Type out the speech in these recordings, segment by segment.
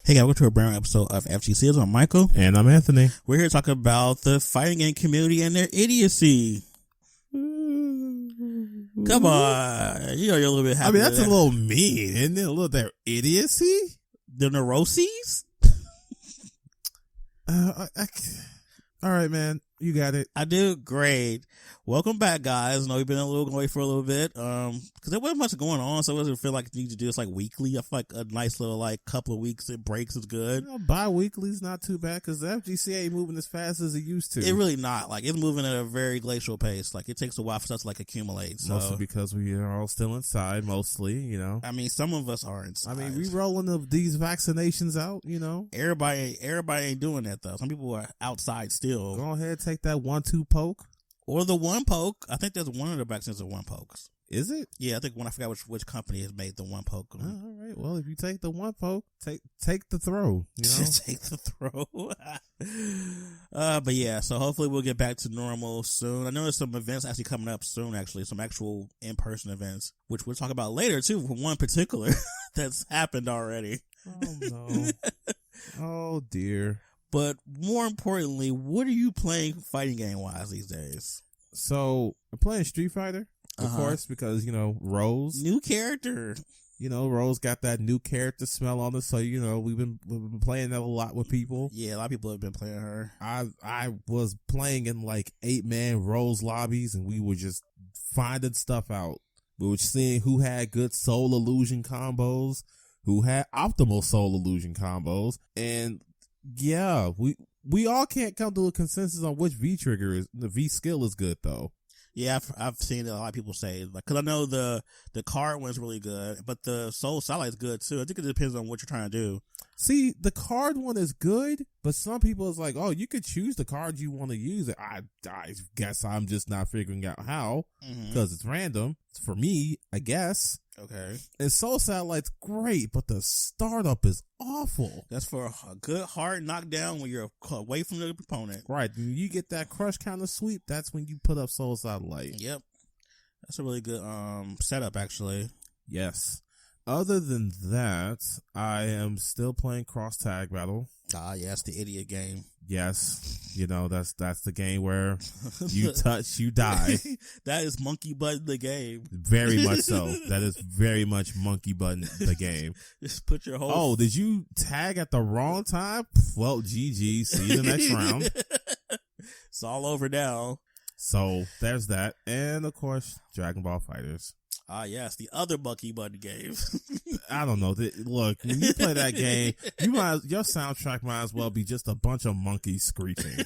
Hey guys, welcome to a brand new episode of FGCs. I'm Michael. And I'm Anthony. We're here to talk about the fighting game community and their idiocy. Come on. You know you're a little bit happy. I mean, that's a little mean, isn't it? A little their idiocy? The neuroses? All right, man. You got it. I do. Great. Welcome back, guys. I know we've been away for a little bit. Cause there wasn't much going on, so it doesn't feel like you need to do this like weekly. I feel like a nice little couple of weeks it breaks is good. Bi-weekly's not too bad because the FGC ain't moving as fast as it used to. It really not. It's moving at a very glacial pace. It takes a while for stuff to accumulate. So. Mostly because we are all still inside, mostly, I mean, some of us are inside. I mean, we rolling these vaccinations out, Everybody ain't doing that though. Some people are outside still. Go ahead, take that 1-2 poke. Or the one poke. I think there's one of the vaccines of one pokes. Is it? Yeah, I think I forgot which company has made the one poke. All right. Well, if you take the one poke, take the throw. Take the throw. But yeah, so hopefully we'll get back to normal soon. I know there's some events actually coming up soon, actually. Some actual in-person events, which we'll talk about later, too, for one particular that's happened already. Oh, no. Oh, dear. But more importantly, what are you playing fighting game-wise these days? So, I'm playing Street Fighter, of course, because, Rose. New character. Rose got that new character smell on us, so, we've been playing that a lot with people. Yeah, a lot of people have been playing her. I was playing in 8-man Rose lobbies, and we were just finding stuff out. We were seeing who had good Soul Illusion combos, who had optimal Soul Illusion combos, and yeah, we all can't come to a consensus on which V trigger is the V skill is good though. Yeah, I've seen a lot of people say because I know the card one's really good, but the Soul Satellite is good too. I think it depends on what you're trying to do. See, the card one is good, but some people is like, oh, you could choose the card you want to use. I guess I'm just not figuring out how because it's random. For me, I guess. Okay. And Soul Satellite's great, but the startup is awful. That's for a good hard knockdown when you're away from the opponent. Right. When you get that crush kind of sweep, that's when you put up Soul Satellite. Yep. That's a really good setup, actually. Yes. Other than that, I am still playing Cross Tag Battle. Ah, yeah, it's the idiot game. Yes. That's the game where you touch, you die. That is monkey button the game. Very much so. That is very much monkey button the game. Just put your whole... Oh, did you tag at the wrong time? Well, GG. See you the next round. It's all over now. So, there's that. And, of course, Dragon Ball FighterZ. Ah, yes, the other monkey button game. I don't know. Look, when you play that game, your soundtrack might as well be just a bunch of monkeys screeching.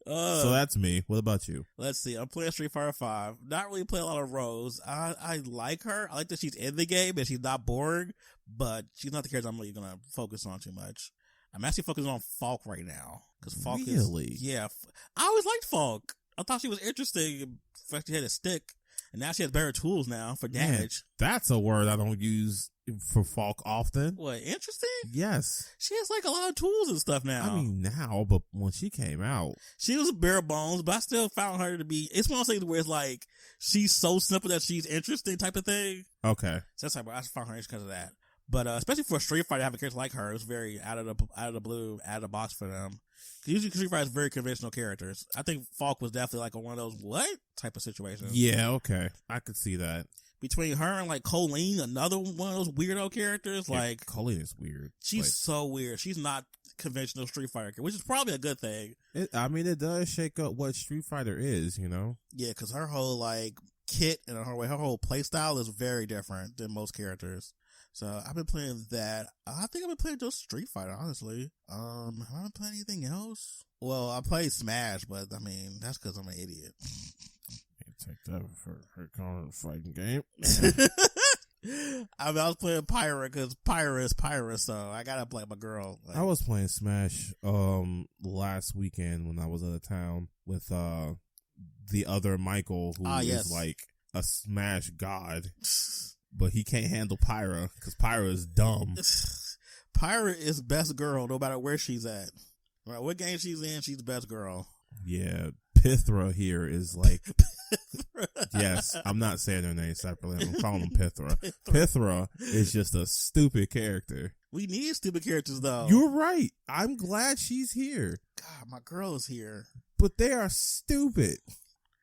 So that's me. What about you? Let's see. I'm playing Street Fighter 5. Not really playing a lot of Rose. I like her. I like that she's in the game and she's not boring, but she's not the character I'm really going to focus on too much. I'm actually focusing on Falk right now. Because Falk really? Yeah. I always liked Falk. I thought she was interesting. In fact, she had a stick, and now she has better tools now for damage. Man, that's a word I don't use for Falk often. What, interesting? Yes. She has a lot of tools and stuff now. I mean, now, but when she came out, she was bare bones, but I still found her to be. It's one of those things where it's she's so simple that she's interesting type of thing. Okay. So that's I found her interesting because of that. But especially for a Street Fighter, to have a character like her, it was very out of the blue, out of the box for them. Usually Street Fighter is very conventional characters. I think Falk was definitely one of those what type of situations. Yeah, okay, I could see that. Between her and Colleen, another one of those weirdo characters, Colleen is weird. She's so weird. She's not conventional Street Fighter, which is probably a good thing. It does shake up what Street Fighter is, Yeah, because her whole kit and her whole play style is very different than most characters. So I've been playing that. I think I've been playing just Street Fighter, honestly. Have I been playing anything else? Well, I played Smash, but I mean, that's because I'm an idiot. Take that for her calling it a fighting game. I was playing Pyra because Pyra is Pyra, so I gotta play my girl. I was playing Smash last weekend when I was out of town with the other Michael, who is a Smash god. But he can't handle Pyra because Pyra is dumb. Pyra is best girl no matter where she's at. No matter what game she's in, she's the best girl. Yeah, Pithra here is Yes, I'm not saying her name separately. I'm calling them Pithra. Pithra is just a stupid character. We need stupid characters, though. You're right. I'm glad she's here. God, my girl is here. But they are stupid.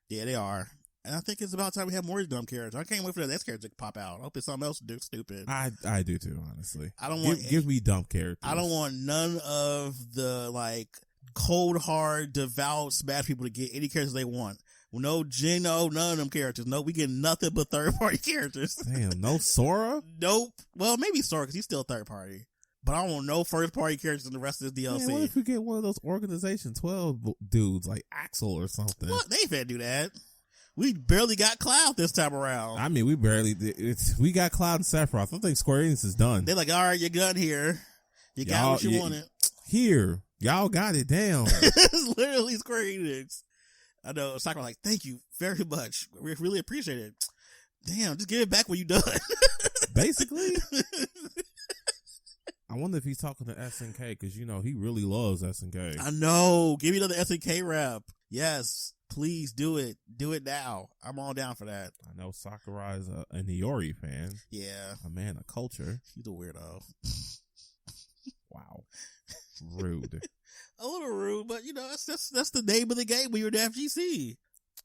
Yeah, they are. And I think it's about time we have more dumb characters. I can't wait for that next character to pop out. I hope it's something else stupid. I do too, honestly. I don't want give me dumb characters. I don't want none of the like cold hard devout Smash people to get any characters they want. No Geno, none of them characters. No, we get nothing but third party characters. Damn, no Sora? Nope. Well, maybe Sora because he's still third party. But I don't want no first party characters in the rest of this DLC. Man, what if we get one of those Organization 12 dudes like Axel or something? What? They can't do that. We barely got Cloud this time around. I mean, we barely did. We got Cloud and Sephiroth. I think Square Enix is done. They're like, all right, you're done here. You got what you wanted. Here. Y'all got it down. It's literally Square Enix. I know. Sakura like, thank you very much. We really appreciate it. Damn, just give it back when you're done. Basically. I wonder if he's talking to SNK because, you know, he really loves SNK. I know. Give me another SNK rep. Yes. Please do it. Do it now. I'm all down for that. I know Sakurai is an Iori fan. Yeah. A man of culture. He's a weirdo. Wow. Rude. A little rude, but you know, that's the name of the game when you're the FGC.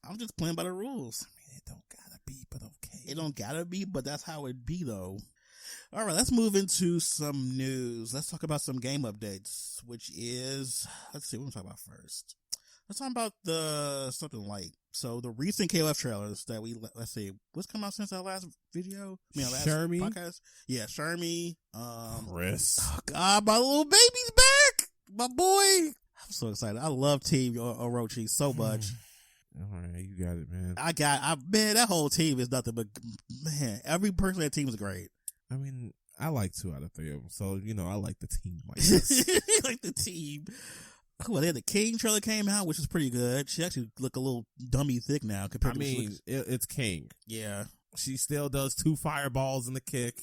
I'm just playing by the rules. I mean, it don't gotta be, but okay. It don't gotta be, but that's how it be though. All right, let's move into some news. Let's talk about some game updates, which is, let's see, what am I talking about first? Let's talk about something light. So the recent KOF trailers that let's see, what's come out since our last video? Last Shermie? podcast? Yeah, Shermie. Chris. Oh God, my little baby's back! My boy! I'm so excited. I love Team Orochi so much. All right, you got it, man. Man, that whole team is nothing but, man, every person on that team is great. I mean, I like 2 out of 3 of them, so, you know, I like the team like this. Like the team. Well, then the King trailer came out, which is pretty good. She actually look a little dummy thick now compared to it's King. Yeah. She still does 2 fireballs in the kick.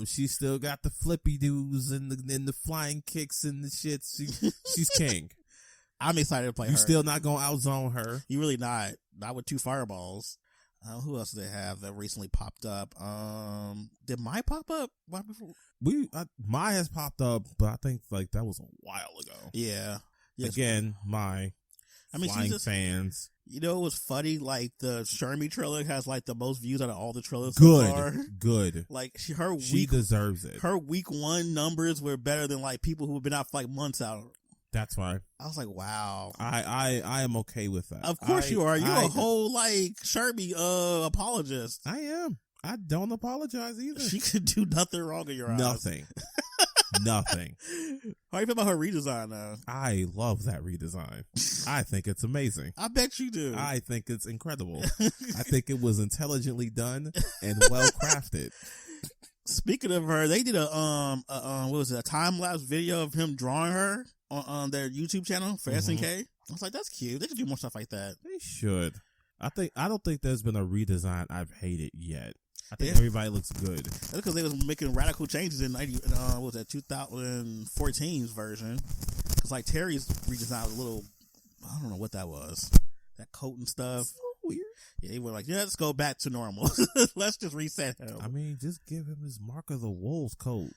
She still got the flippy doos and the flying kicks and the shit. She's King. I'm excited to play her. You still not gonna outzone her. You really not. Not with 2 fireballs. Who else do they have that recently popped up? Did Mai pop up? Mai has popped up, but I think like that was a while ago. Yeah. Yes. Again, Mai. I mean, flying fans. You know, it was funny. Like the Shermie trailer has like the most views out of all the trailers so far. Good. Like she deserves it. Her week 1 numbers were better than like people who have been out for like months out. That's right. I was like, wow. I am okay with that. Of course you are. You're a whole like Shermie apologist. I am. I don't apologize either. She could do nothing wrong in your eyes. Nothing. Nothing. How you feel about her redesign though? I love that redesign. I think it's amazing. I bet you do. I think it's incredible. I think it was intelligently done and well crafted. Speaking of her, they did a time lapse video of him drawing her on their YouTube channel for SNK. I was like, that's cute. They should do more stuff like that. They should. I don't think there's been a redesign I've hated yet. I think everybody looks good. That's because they was making radical changes in 2014's version. Because like Terry's redesign was a little, I don't know what that was. That coat and stuff. Weird. Yeah, they were like, yeah, let's go back to normal. Let's just reset him. I mean, just give him his Mark of the Wolves coat.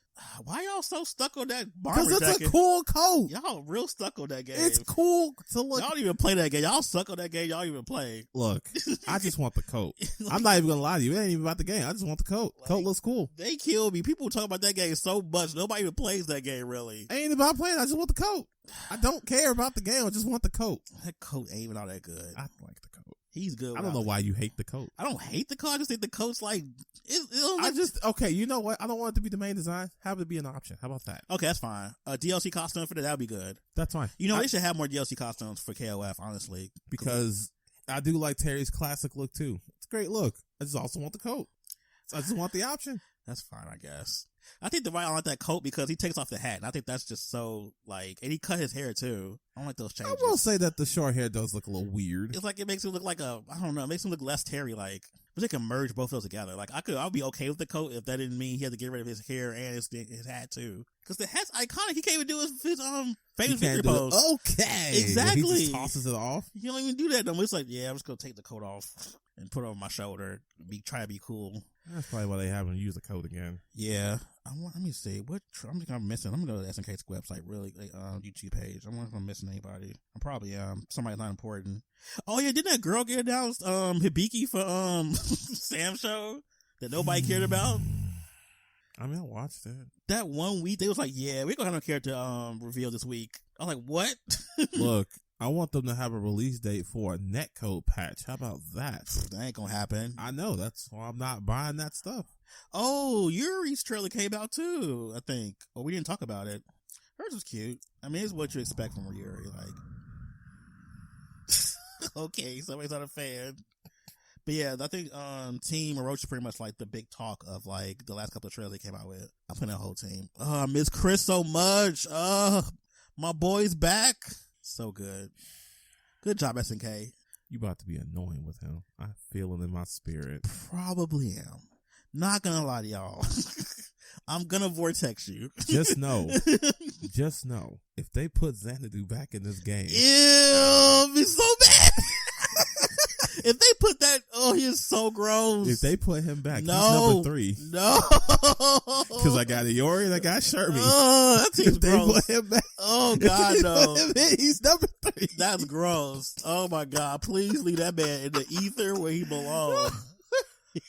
Why y'all so stuck on that bomber jacket? Because it's a cool coat. Y'all real stuck on that game. It's cool to look. Y'all don't even play that game. Y'all suck on that game. Y'all even play. Look, I just want the coat. Like, I'm not even gonna lie to you. It ain't even about the game. I just want the coat. Like, coat looks cool. They kill me. People talk about that game so much. Nobody even plays that game really. Ain't about playing. I just want the coat. I don't care about the game. I just want the coat. That coat ain't even all that good. I like the coat. He's good. I don't know why you hate the coat. I don't hate the coat. I just think the coat's like, okay, you know what? I don't want it to be the main design. Have it be an option. How about that? Okay, that's fine. A DLC costume for that would be good. That's fine. You know, they should have more DLC costumes for KOF, honestly. Because I do like Terry's classic look too. It's a great look. I just also want the coat. I just want the option. That's fine, I guess. I think I like that coat because he takes off the hat, and I think that's just so, like, and he cut his hair, too. I don't like those changes. I will say that the short hair does look a little weird. It's like, it makes him look like it makes him look less Terry-like. But they can merge both of those together. Like I'll be okay with the coat if that didn't mean he had to get rid of his hair and his hat too. Because the hat's iconic. He can't even do his famous victory pose. Okay, exactly. He just tosses it off. You don't even do that no more. It's like, yeah, I'm just gonna take the coat off and put it on my shoulder. Try to be cool. That's probably why they haven't used the coat again. Yeah. Let me see. I'm think I'm missing. I'm gonna go to the SNK's website, really, YouTube page. I'm wondering if I'm missing anybody. I probably somebody's not important. Oh yeah, didn't that girl get announced? Hibiki for Sam show that nobody cared about. I mean, I watched it. That 1 week, they was like, yeah, we're gonna have no character reveal this week. I was like, what? Look, I want them to have a release date for a netcode patch. How about that? That ain't gonna happen. I know. That's why I'm not buying that stuff. Oh, Yuri's trailer came out too, I think. Well, we didn't talk about it. Hers was cute. I mean, it's what you expect from Yuri. Like, okay, somebody's not a fan. But yeah, I think Team Orochi is pretty much like the big talk of like the last couple of trailers they came out with. I'm putting that whole team. I miss Chris so much. My boy's back. So good. Good job, SNK. You about to be annoying with him. I feel it in my spirit. Probably am. Not gonna lie to y'all. I'm gonna vortex you. Just know, if they put Xanadu back in this game, it'll be so bad. If they put that, he is so gross. If they put him back, no, he's number 3. No, because I got Iori and I got Shermie. That seems if gross. They put him back, oh God, no. He's number 3. That's gross. Oh my God! Please leave that man in the ether where he belongs.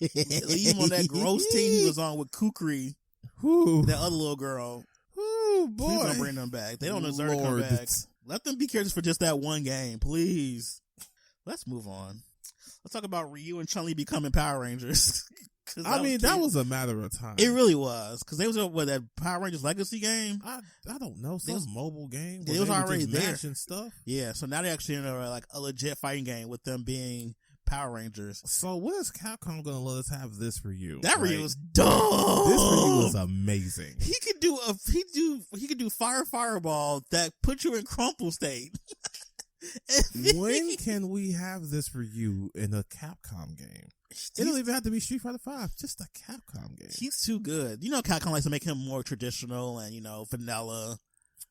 Leave him on that gross team he was on with Kukri, that other little girl. Oh boy! Please don't bring them back. They don't deserve to come back. Let them be characters for just that one game, please. Let's move on. Let's talk about Ryu and Chun-Li becoming Power Rangers. I mean, that was a matter of time. It really was. Because they was that Power Rangers Legacy game. I don't know. Some mobile game. It was already there. And stuff. Yeah, so now they're actually in like a legit fighting game with them being Power Rangers. So when is Capcom going to let us have this Ryu? That Ryu is dumb. This Ryu is amazing. He could do fireball that put you in crumple state. When can we have this Ryu in a Capcom game? It don't even have to be Street Fighter 5, just a Capcom game. He's too good. You know, Capcom likes to make him more traditional and, vanilla.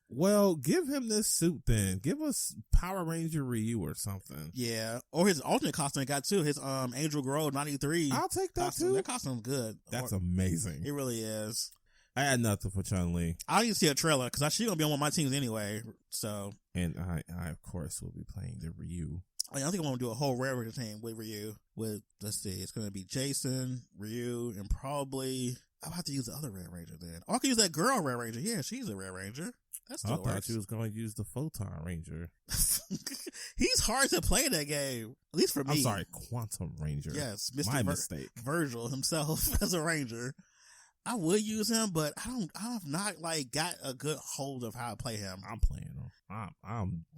Well, give him this suit then. Give us Power Ranger Ryu or something. Yeah. Or his alternate costume he got too. His Angel Grove 93. I'll take that costume. too. That costume's good. That's amazing. It really is. I had nothing for Chun-Li. I didn't see a trailer because she's going to be on one of my teams anyway. So. And I of course will be playing the Ryu. I think I want to do a whole Red Ranger team with Ryu. Let's see, it's going to be Jason, Ryu, and probably I'll have to use the other Red Ranger then. Or I can use that girl Red Ranger. Yeah, she's a Red Ranger. That's still I thought you was going to use the Photon Ranger. He's hard to play in that game, at least for me. I'm sorry, Quantum Ranger. Yes, Mr. My mistake. Virgil himself as a Ranger. I would use him, but I have not like got a good hold of how to play him. I'm playing him.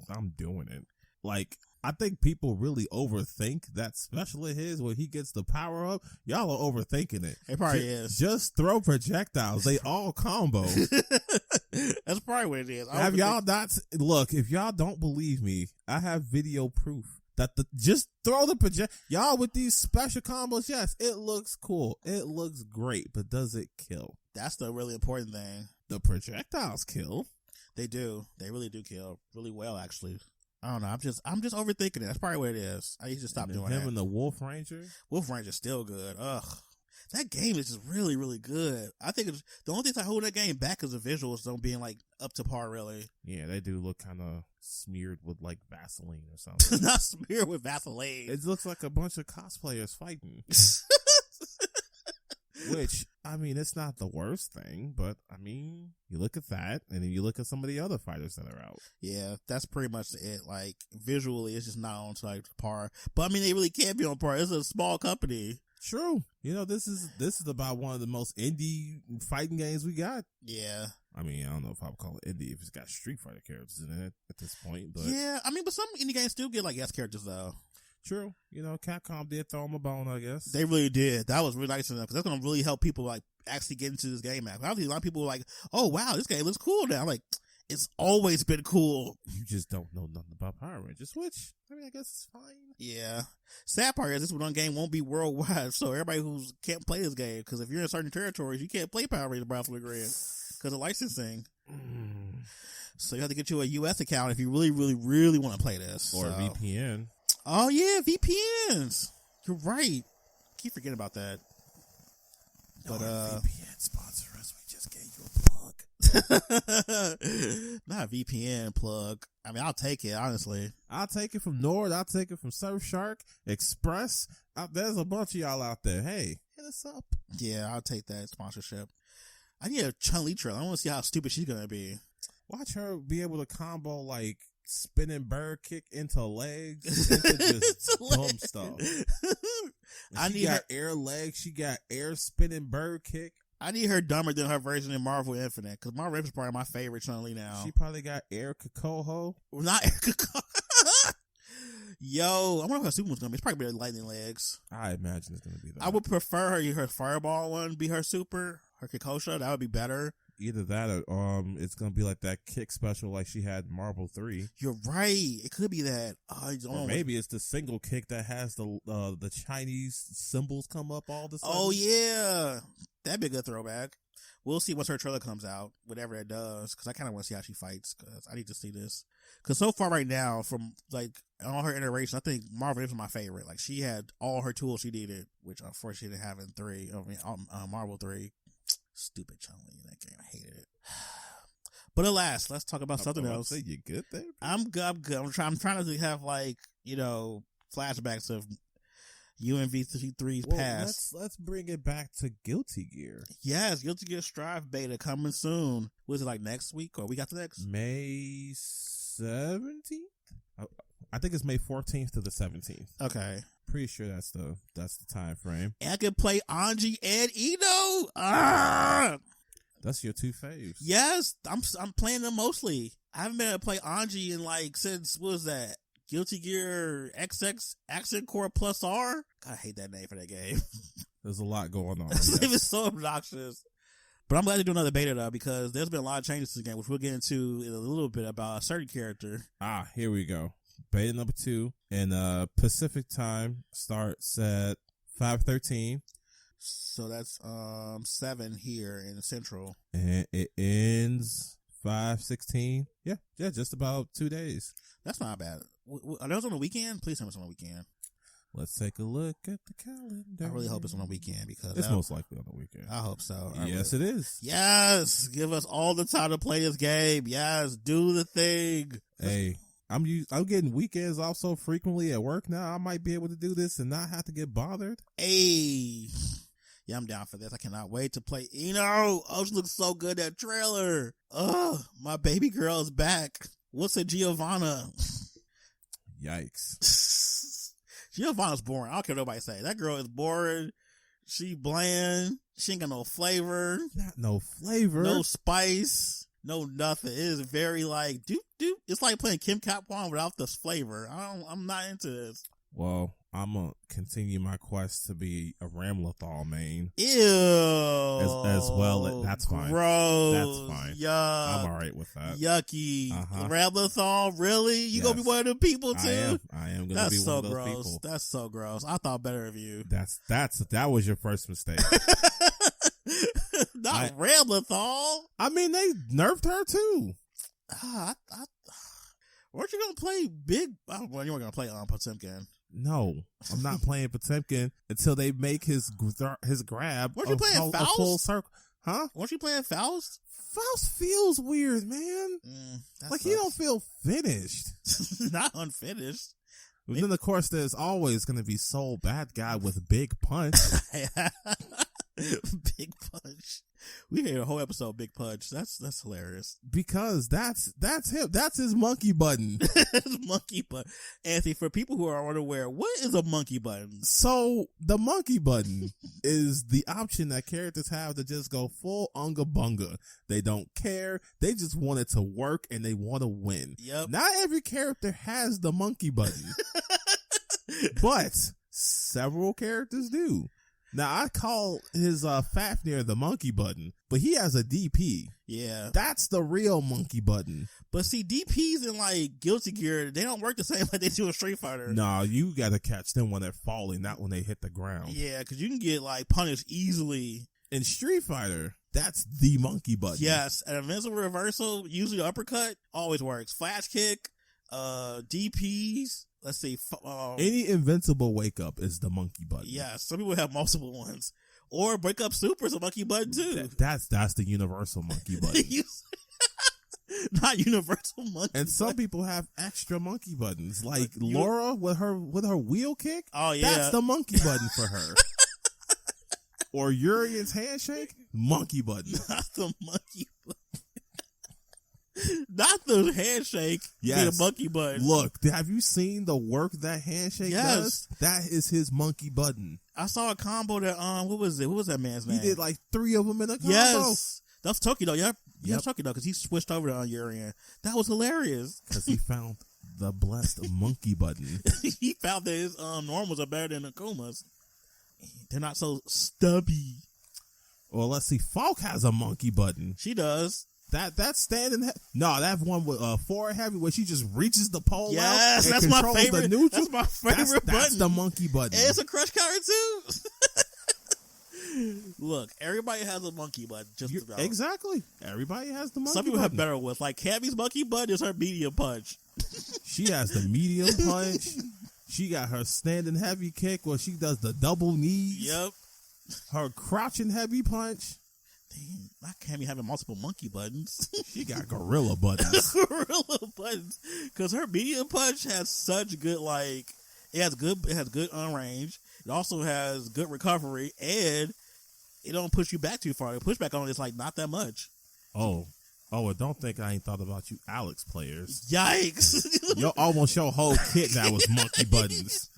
I'm doing it. Like, I think people really overthink that special of his when he gets the power up. Y'all are overthinking it. It probably is. Just throw projectiles. They all combo. That's probably what it is. Have y'all not? Look, if y'all don't believe me, I have video proof that just throw the project. Y'all with these special combos, yes, it looks cool. It looks great, but does it kill? That's the really important thing. The projectiles kill. They do. They really do kill really well, actually. I don't know. I'm just overthinking it. That's probably what it is. I need to stop doing that. Him and the Wolf Ranger. Wolf Ranger's still good. Ugh. That game is just really, really good. I think the only thing that hold that game back is the visuals don't being like up to par, really. Yeah, they do look kind of smeared with like Vaseline or something. Not smeared with Vaseline. It looks like a bunch of cosplayers fighting. Which, I mean, it's not the worst thing, but I mean, you look at that and then you look at some of the other fighters that are out. Yeah, that's pretty much it. Like, visually, it's just not on like par. But I mean, they really can't be on par. It's a small company. True. You know, this is about one of the most indie fighting games we got. Yeah. I mean, I don't know if I would call it indie if it's got Street Fighter characters in it at this point, but yeah, I mean, but some indie games still get like yes characters though. True. You know, Capcom did throw them a bone, I guess. They really did. That was really nice of them because that's going to really help people like actually get into this game. Obviously, a lot of people were like, "Oh wow, this game looks cool now." I'm like, It's always been cool. You just don't know nothing about Power Rangers, which, I mean, I guess it's fine. Yeah. Sad part is this one game won't be worldwide, so everybody who can't play this game, because if you're in certain territories, you can't play Power Rangers Battle for the Grid because of licensing. So you have to get you a US account if you really, really, really want to play this. Or a VPN. Oh, yeah, VPNs. You're right. Keep forgetting about that. But VPN sponsor us. We just gave you a plug. Not a VPN plug. I mean, I'll take it, honestly. I'll take it from Nord. I'll take it from Surfshark, Express. There's a bunch of y'all out there. Hey, hit us up. Yeah, I'll take that sponsorship. I need a Chun-Li trailer. I want to see how stupid she's going to be. Watch her be able to combo like spinning bird kick into legs, into just dumb stuff. She got air legs. She got air spinning bird kick. I need her dumber than her version in Marvel Infinite, because Marvel Infinite is probably my favorite Chun-Li now. She probably got air Kokoho. Not air Kokoho. Yo, I wonder if her super was going to be. It's probably be lightning legs. I imagine it's going to be that. I would prefer her fireball one be her super, her Kikosha. That would be better. Either that or it's going to be like that kick special like she had in Marvel 3. You're right. It could be that. Or maybe it's the single kick that has the Chinese symbols come up all the time. Oh, yeah. That'd be a good throwback. We'll see once her trailer comes out, whatever it does, because I kind of want to see how she fights, because I need to see this. Because so far right now, from like all her iterations, I think Marvel is my favorite. Like, she had all her tools she needed, which unfortunately she didn't have in 3. I mean, Marvel 3. Stupid Chun-Li in that game. I hated it. But alas, let's talk about something else. You good there? I'm good. I'm trying to have, like, flashbacks of UMV3's past. Let's bring it back to Guilty Gear. Yes, Guilty Gear Strive beta coming soon. Was it like next week or week after next? May 17th? I think it's May 14th to the 17th. Okay. Pretty sure that's the time frame. And I can play Anji and Ino. Ah! That's your two faves. Yes, I'm playing them mostly. I haven't been able to play Anji in since, what was that? Guilty Gear XX Accent Core Plus R? God, I hate that name for that game. There's a lot going on. This name is so obnoxious. But I'm glad to do another beta though, because there's been a lot of changes to the game, which we'll get into in a little bit about a certain character. Here we go. Beta number 2 and Pacific time starts at 5:13. So that's 7 here in Central. And it ends 5:16. Yeah, just about 2 days. That's not bad. Are those on the weekend? Please tell me it's on the weekend. Let's take a look at the calendar. I really hope it's on the weekend, because it's most likely on the weekend. I hope so. Yes, it is. Yes, give us all the time to play this game. Yes, do the thing. Hey, I'm getting weekends off so frequently at work now. I might be able to do this and not have to get bothered. Hey, yeah, I'm down for this. I cannot wait to play Ino. Oh, she looks so good, that trailer. Oh, my baby girl is back. What's a Giovanna? Yikes. Giovanna's boring. I don't care what nobody say. That girl is boring. She bland. She ain't got no flavor. Not no flavor. No spice. No nothing. It is very like doop doop. It's like playing Kim Capwan without the flavor. I'm not into this. Well, I'm gonna continue my quest to be a Ramlethal main. Ew. As well. That's fine. Gross. That's fine. Yuck. I'm alright with that. Yucky. Uh-huh. Ramlethal? Really? You gonna be one of them people too? I am gonna be one of those people. That's so gross. I thought better of you. That was your first mistake. Not Ramlethal. I mean, they nerfed her too. Weren't you gonna play Big? Well, you weren't gonna play Potemkin. No, I'm not playing Potemkin until they make his grab. Weren't you playing Faust? A full circle? Huh? Weren't you playing Faust? Faust feels weird, man. Like, he don't feel finished. Not unfinished. But then, of course, there's always going to be Soul Bad Guy with Big Punch. Big Punch. We made a whole episode of Big Punch. That's hilarious. Because that's him. That's his monkey button. His monkey button. Anthony, for people who are unaware, what is a monkey button? So the monkey button is the option that characters have to just go full unga bunga. They don't care. They just want it to work and they want to win. Yep. Not every character has the monkey button, but several characters do. Now, I call his Fafnir the monkey button, but he has a DP. Yeah. That's the real monkey button. But see, DPs in like Guilty Gear, they don't work the same like they do in Street Fighter. No, you got to catch them when they're falling, not when they hit the ground. Yeah, because you can get like punished easily. In Street Fighter, that's the monkey button. Yes, an invincible reversal, usually uppercut, always works. Flash kick, DPs, let's see. Any invincible wake up is the monkey button. Yes, some people have multiple ones. Or break up super is a monkey button too. That's the universal monkey button. Not universal monkey. And some people have extra monkey buttons, like Laura with her wheel kick. Oh yeah, that's the monkey button for her. Or Urian's handshake, monkey button. Not the monkey button. Not the handshake. Yes. The monkey button. Look, have you seen the work that handshake does? That is his monkey button. I saw a combo that what was it? What was that man's name? He did like 3 of them in a combo. Yes. That's Tokido. Yep. That's Tokido because he switched over to Urian. That was hilarious. Because he found the blessed monkey button. He found that his normals are better than Akuma's. They're not so stubby. Well, let's see. Falk has a monkey button. She does. That's standing. No, that one with forward heavy where she just reaches the pole yes, out and that's controls my favorite. the neutral. That's my favorite button. That's the monkey button. And it's a crush counter too. Look, everybody has a monkey button. Exactly. Everybody has the monkey button. Some people have better ones. Like Cammy's monkey button is her medium punch. She has the medium punch. She got her standing heavy kick where she does the double knees. Yep. Her crouching heavy punch. Damn, not Cammy having multiple monkey buttons. She got gorilla buttons. Gorilla buttons. Because her medium punch has such good, it has good range. It also has good recovery, and it don't push you back too far. The pushback on it is not that much. Oh, and don't think I ain't thought about you Alex players. Yikes. Almost your whole kit now was monkey buttons.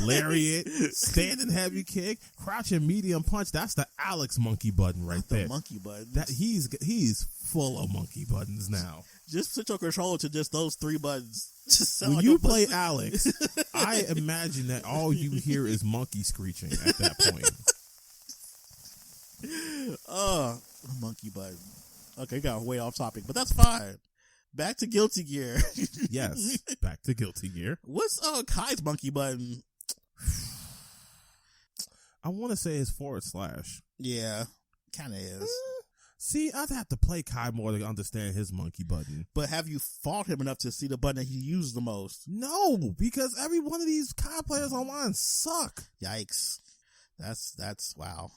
Lariat, standing heavy kick, crouching medium punch. That's the Alex monkey button right there. Monkey button. He's full of monkey buttons now. Just set your controller to just those 3 buttons. When you play Alex, I imagine that all you hear is monkey screeching at that point. Monkey button. Okay, got way off topic, but that's fine. Back to Guilty Gear. Yes, back to Guilty Gear. What's Kai's monkey button? I want to say it's /. Yeah, kind of is. See, I'd have to play Kai more to understand his monkey button. But have you fought him enough to see the button that he uses the most? No, because every one of these Kai players online suck. Yikes. That's wow.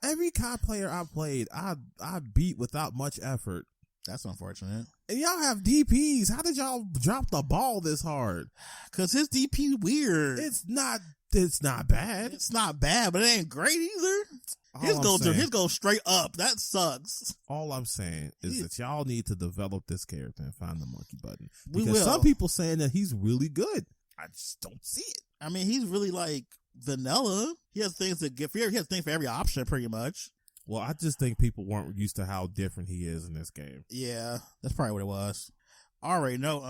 Every Kai player I played, I beat without much effort. That's unfortunate. And y'all have DPs. How did y'all drop the ball this hard? Because his DP weird. It's not bad. It's not bad, but it ain't great either. His goes straight up. That sucks. All I'm saying is that y'all need to develop this character and find the monkey button. We because will. Some people saying that he's really good. I just don't see it. I mean, he's really vanilla. He has things to give. He has things for every option, pretty much. Well, I just think people weren't used to how different he is in this game. Yeah, that's probably what it was. I already know,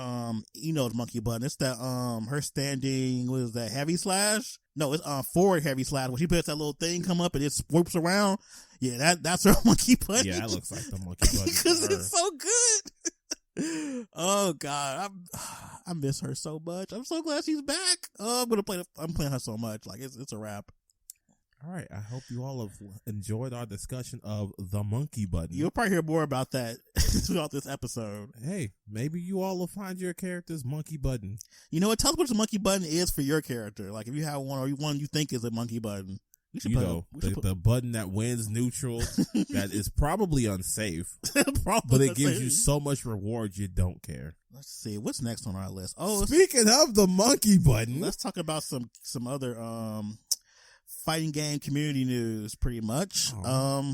Ino's monkey button. It's that, her standing, what is that, heavy slash? No, it's, forward heavy slash. When she puts that little thing come up and it swoops around. Yeah, that's her monkey button. Yeah, that looks like the monkey button. Because it's so good. Oh, God. I miss her so much. I'm so glad she's back. Oh, I'm playing her so much. It's a wrap. All right, I hope you all have enjoyed our discussion of the monkey button. You'll probably hear more about that throughout this episode. Hey, maybe you all will find your character's monkey button. You know what? Tell us what the monkey button is for your character. If you have one or one you think is a monkey button. The button that wins neutral, that is probably unsafe, but it gives you so much reward you don't care. Let's see. What's next on our list? Speaking of the monkey button, let's talk about some other fighting game community news, pretty much.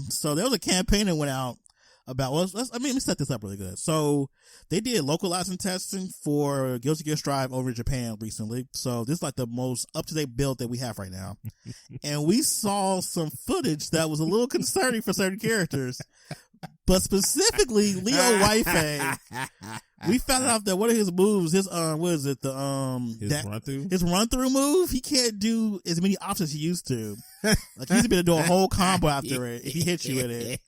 So there was a campaign that went out about, let me set this up really good. So they did localizing testing for Guilty Gear Strive over in Japan recently. So this is the most up-to-date build that we have right now. And we saw some footage that was a little concerning for certain characters. But specifically, Leo White we found out that one of his moves, his what is it? His run through move. He can't do as many options he used to. Like he used to be able to do a whole combo after it if he hits you with it.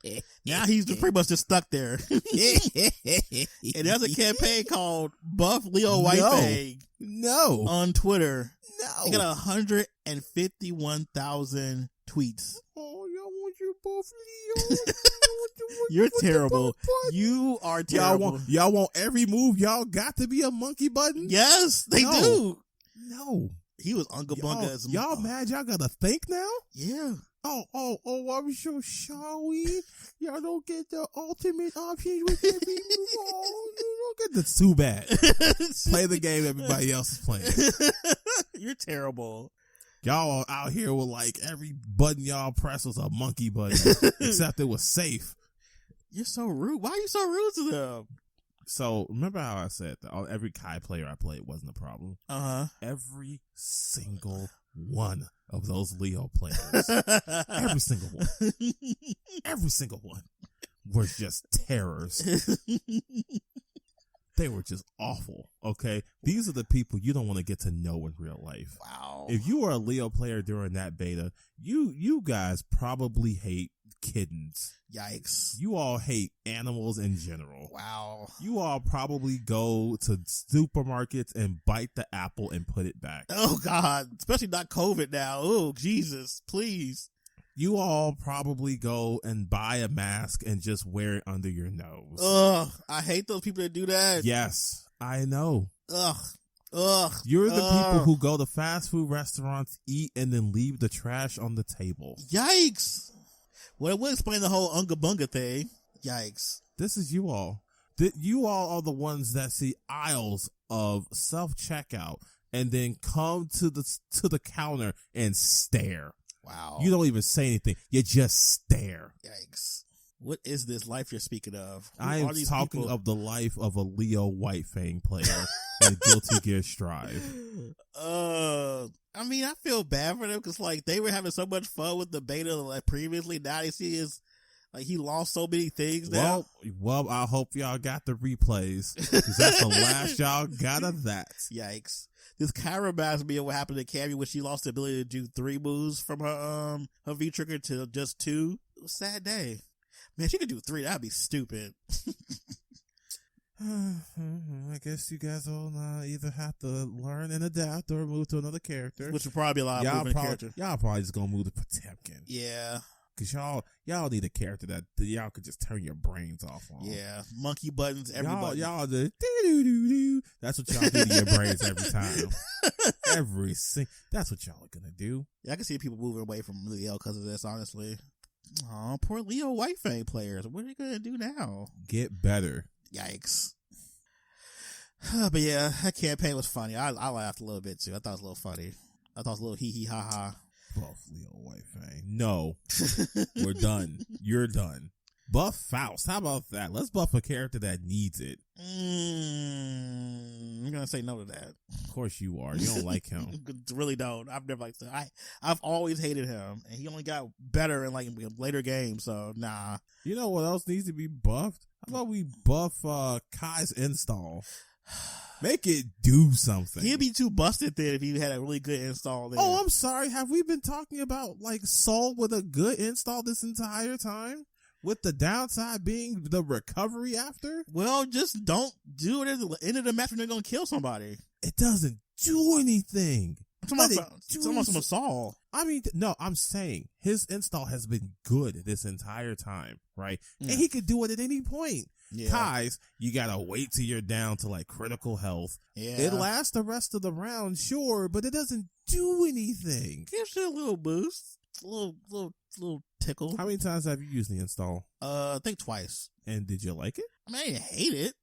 Now he's pretty much just stuck there. And there's a campaign called Buff Leo White No. on Twitter. No. He got 151,000 tweets. Oh, y'all want your Buff Leo? You're terrible. You are terrible. Y'all want every move. Y'all got to be a monkey button. Yes, they do. No, he was Unga Bunga. Y'all mad? Y'all gotta think now. Yeah. Oh! I'm so sorry. Y'all don't get the ultimate options with every move. Oh, you don't get the too bad. Play the game everybody else is playing. You're terrible. Y'all out here with like every button y'all press was a monkey button, except it was safe. You're so rude. Why are you so rude to them? So remember how I said that every Kai player I played wasn't a problem? Every single one of those Leo players, every single one were just terrors. They were just awful. Okay, these are the people you don't want to get to know in real life. Wow. If you were a Leo player during that beta, you guys probably hate kittens. Yikes. You all hate animals in general. Wow. You all probably go to supermarkets and bite the apple and put it back. Oh, God. Especially not COVID now. Oh, Jesus. Please. You all probably go and buy a mask and just wear it under your nose. Ugh. I hate those people that do that. Yes, I know. Ugh. You're the people who go to fast food restaurants, eat, and then leave the trash on the table. Yikes. Well, it would explain the whole Unga Bunga thing. Yikes. This is you all. You all are the ones that see aisles of self-checkout and then come to the counter and stare. Wow. You don't even say anything. You just stare. Yikes. What is this life you're speaking of? I am talking of the life of a Leo White Fang player in Guilty Gear Strive. I mean, I feel bad for them because like they were having so much fun with the beta like previously. Now they see his like he lost so many things now. Well, I hope y'all got the replays because that's the last y'all got of that. Yikes. This kind of reminds me of what happened to Cammy when she lost the ability to do 3 moves from her V-trigger to just 2. It was a sad day. Man, she could do 3. That'd be stupid. I guess you guys all either have to learn and adapt or move to another character. Which would probably be a lot of moving character. Y'all probably just gonna move to Potemkin. Yeah. Cause y'all need a character that y'all could just turn your brains off on. Yeah. Monkey buttons, everybody. Y'all do doo-doo-doo-doo. That's what y'all do to your brains every time. That's what y'all are gonna do. Yeah, I can see people moving away from Leo because of this, honestly. Oh, poor Leo White Fang players. What are you gonna do now? Get better. Yikes. But yeah, that campaign was funny. I laughed a little bit too. I thought it was a little funny. I thought it was a little hee hee ha ha. Buff Leo White Fang. No. We're done. You're done. Buff Faust. How about that? Let's buff a character that needs it. I'm gonna say no to that. Of course you are. You don't like him. Really don't. I've never liked him. I've always hated him, and he only got better in like later games. So nah. You know what else needs to be buffed? How about we buff Kai's install? Make it do something. He'd be too busted then if he had a really good install there. Oh, I'm sorry. Have we been talking about like Soul with a good install this entire time? With the downside being the recovery after? Well, just don't do it at the end of the match when they're going to kill somebody. It doesn't do anything. I'm talking about some assault. I mean, no, I'm saying his install has been good this entire time, right? Yeah. And he could do it at any point. Yeah. Kai's, you gotta wait till you're down to like critical health. Yeah. It lasts the rest of the round, sure, but it doesn't do anything. Gives you a little boost. A little tickle. How many times have you used the install? I think twice. And did you like it? I mean, I didn't hate it,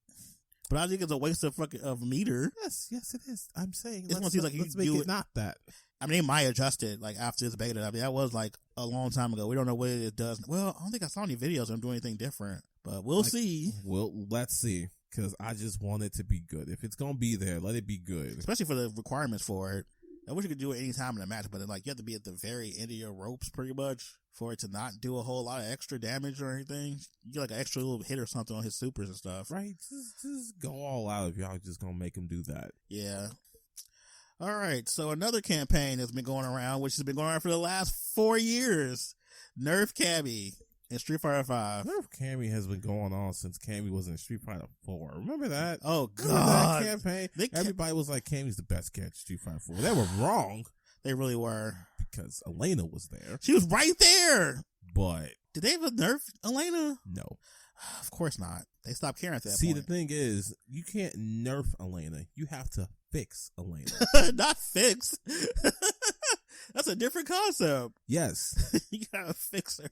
but I think it's a waste of meter. Yes, it is. I'm saying let's make it not that. I mean, they might adjust it like after this beta. I mean, that was like a long time ago. We don't know what it does. Well, I don't think I saw any videos of them doing anything different, but we'll see. Well, let's see. Because I just want it to be good. If it's going to be there, let it be good. Especially for the requirements for it. I wish you could do it any time in the match, but like you have to be at the very end of your ropes pretty much for it to not do a whole lot of extra damage or anything. You get like an extra little hit or something on his supers and stuff. Right? Just go all out if y'all just gonna make him do that. Yeah. All right. So another campaign that's been going around, which has been going around for the last 4 years, Nerf Cammy in Street Fighter V. Nerf Cammy has been going on since Cammy was in Street Fighter 4. Remember that? Oh, Remember God. that campaign? Everybody was like, Cammy's the best character in Street Fighter 4. They were wrong. They really were. Because Elena was there. She was right there. But. Did they ever nerf Elena? No. Of course not. They stopped caring at that point. See, the thing is, you can't nerf Elena. You have to fix Elena. Not fix. That's a different concept. Yes. You gotta fix her.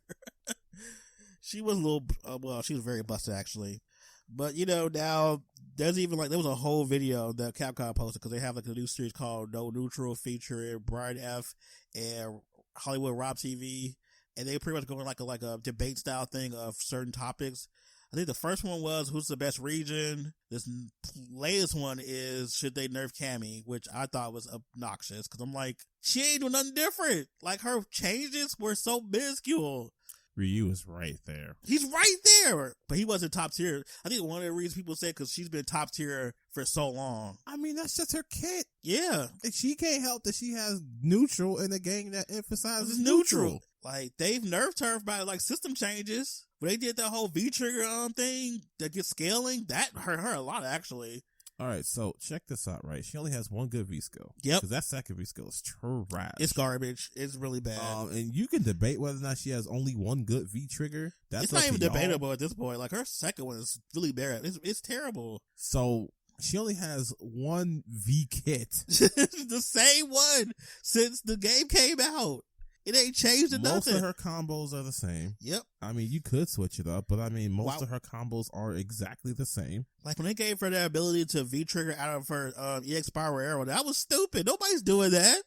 She was a little, well, she was very busted actually. But now there's even there was a whole video that Capcom posted because they have a new series called No Neutral featuring Brian F. and Hollywood Rob TV. And they pretty much going like a debate style thing of certain topics. I think the first one was who's the best region. This latest one is should they nerf Cammy, which I thought was obnoxious because I'm like, she ain't doing nothing different. Like her changes were so minuscule. Ryu is right there. He's right there, but he wasn't top tier. I think one of the reasons people say because she's been top tier for so long. I mean, that's just her kit. Yeah, she can't help that she has neutral in a game that emphasizes neutral. Like they've nerfed her by system changes. When they did that whole V trigger thing that gets scaling, that hurt her a lot actually. All right, so check this out, right? She only has one good V skill. Yep. Because that second V skill is trash. It's garbage. It's really bad. And you can debate whether or not she has only one good V trigger. That's it's not even debatable at this point. Like her second one is really bad. It's terrible. So she only has one V kit. The same one since the game came out. It ain't changed to nothing. Most of her combos are the same. Yep. I mean, you could switch it up, but I mean, most of her combos are exactly the same. Like when they gave her the ability to V-trigger out of her EX Power Arrow, that was stupid. Nobody's doing that.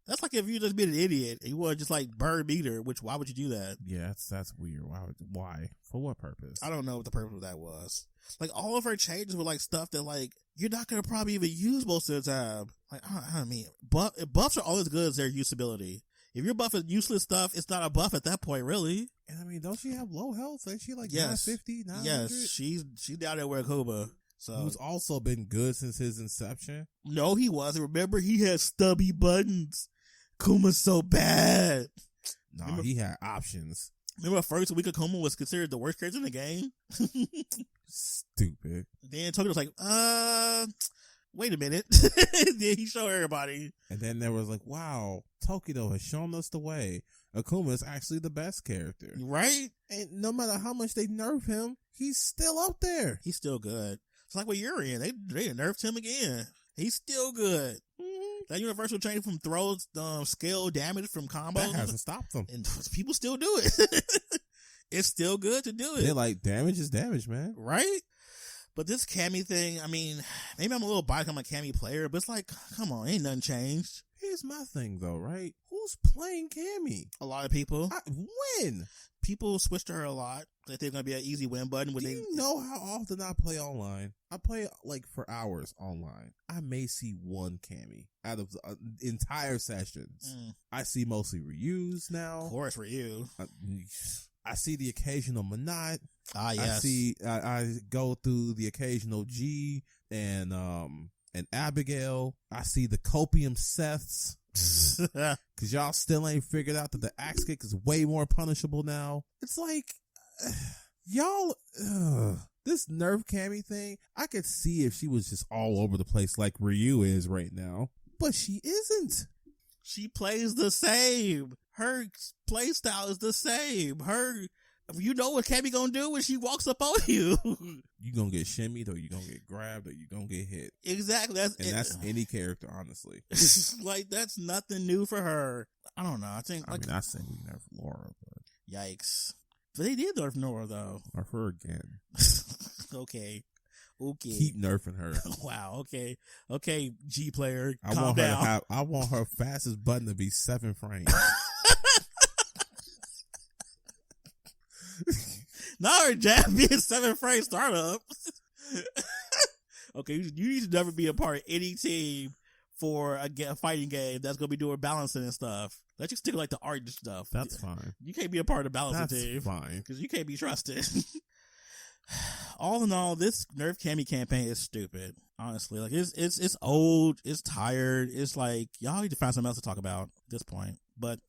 That's like if you just been an idiot and you want to just burn meter, which why would you do that? Yeah, that's weird. Why? For what purpose? I don't know what the purpose of that was. Like all of her changes were stuff that you're not going to probably even use most of the time. Like, I mean, buffs are always good as their usability. If you're buffing useless stuff, it's not a buff at that point, really. And I mean, don't she have low health? Ain't she yes. 950, 900? Yes, she's down there with Akuma. So who's also been good since his inception. No, he wasn't. Remember, he had stubby buttons. Kuma's so bad. Nah, he had options. Remember, first week Akuma was considered the worst character in the game. Stupid. Then Tokyo was like, wait a minute. Then he showed everybody. And then there was wow, Tokido has shown us the way. Akuma is actually the best character. Right? And no matter how much they nerf him, he's still up there. He's still good. It's like with Yuri, they nerfed him again. He's still good. Mm-hmm. That universal change from throws, scale damage from combos. That hasn't stopped them. And people still do it. It's still good to do it. They're damage is damage, man. Right? But this Cammy thing, I mean, maybe I'm a little biased. I'm a Cammy player, but it's come on, ain't nothing changed. Here's my thing, though, right? Who's playing Cammy? A lot of people. When? People switch to her a lot. They think it's going to be an easy win button. Do you know how often I play online? I play for hours online. I may see one Cammy out of the entire sessions. I see mostly Ryu's now. Of course, Ryu. I see the occasional Monat. Ah, yes. I go through the occasional G and Abigail. I see the Copium Seths. Cause y'all still ain't figured out that the axe kick is way more punishable now. It's y'all, this Nerf Cammy thing, I could see if she was just all over the place like Ryu is right now, but she isn't. She plays the same. Her play style is the same. You know what Cammy gonna do when she walks up on you. You gonna get shimmied, or you gonna get grabbed, or you gonna get hit. Exactly. That's any character, honestly. That's nothing new for her. I don't know. I think. I say we nerf Laura, but yikes. But they did nerf Nora though. Nerf her again. Okay. Keep nerfing her. Wow. Okay. G player. Calm down. I want her fastest button to be 7 frames. Not her jab being 7 frame startup. Okay, you need to never be a part of any team for a fighting game that's gonna be doing balancing and stuff. Let you stick with like the art and stuff. That's fine. You can't be a part of the balancing That's team. fine. Because you can't be trusted. All in all, this Nerf Cammy campaign is stupid. Honestly, like it's old, it's tired. It's like y'all need to find something else to talk about at this point. But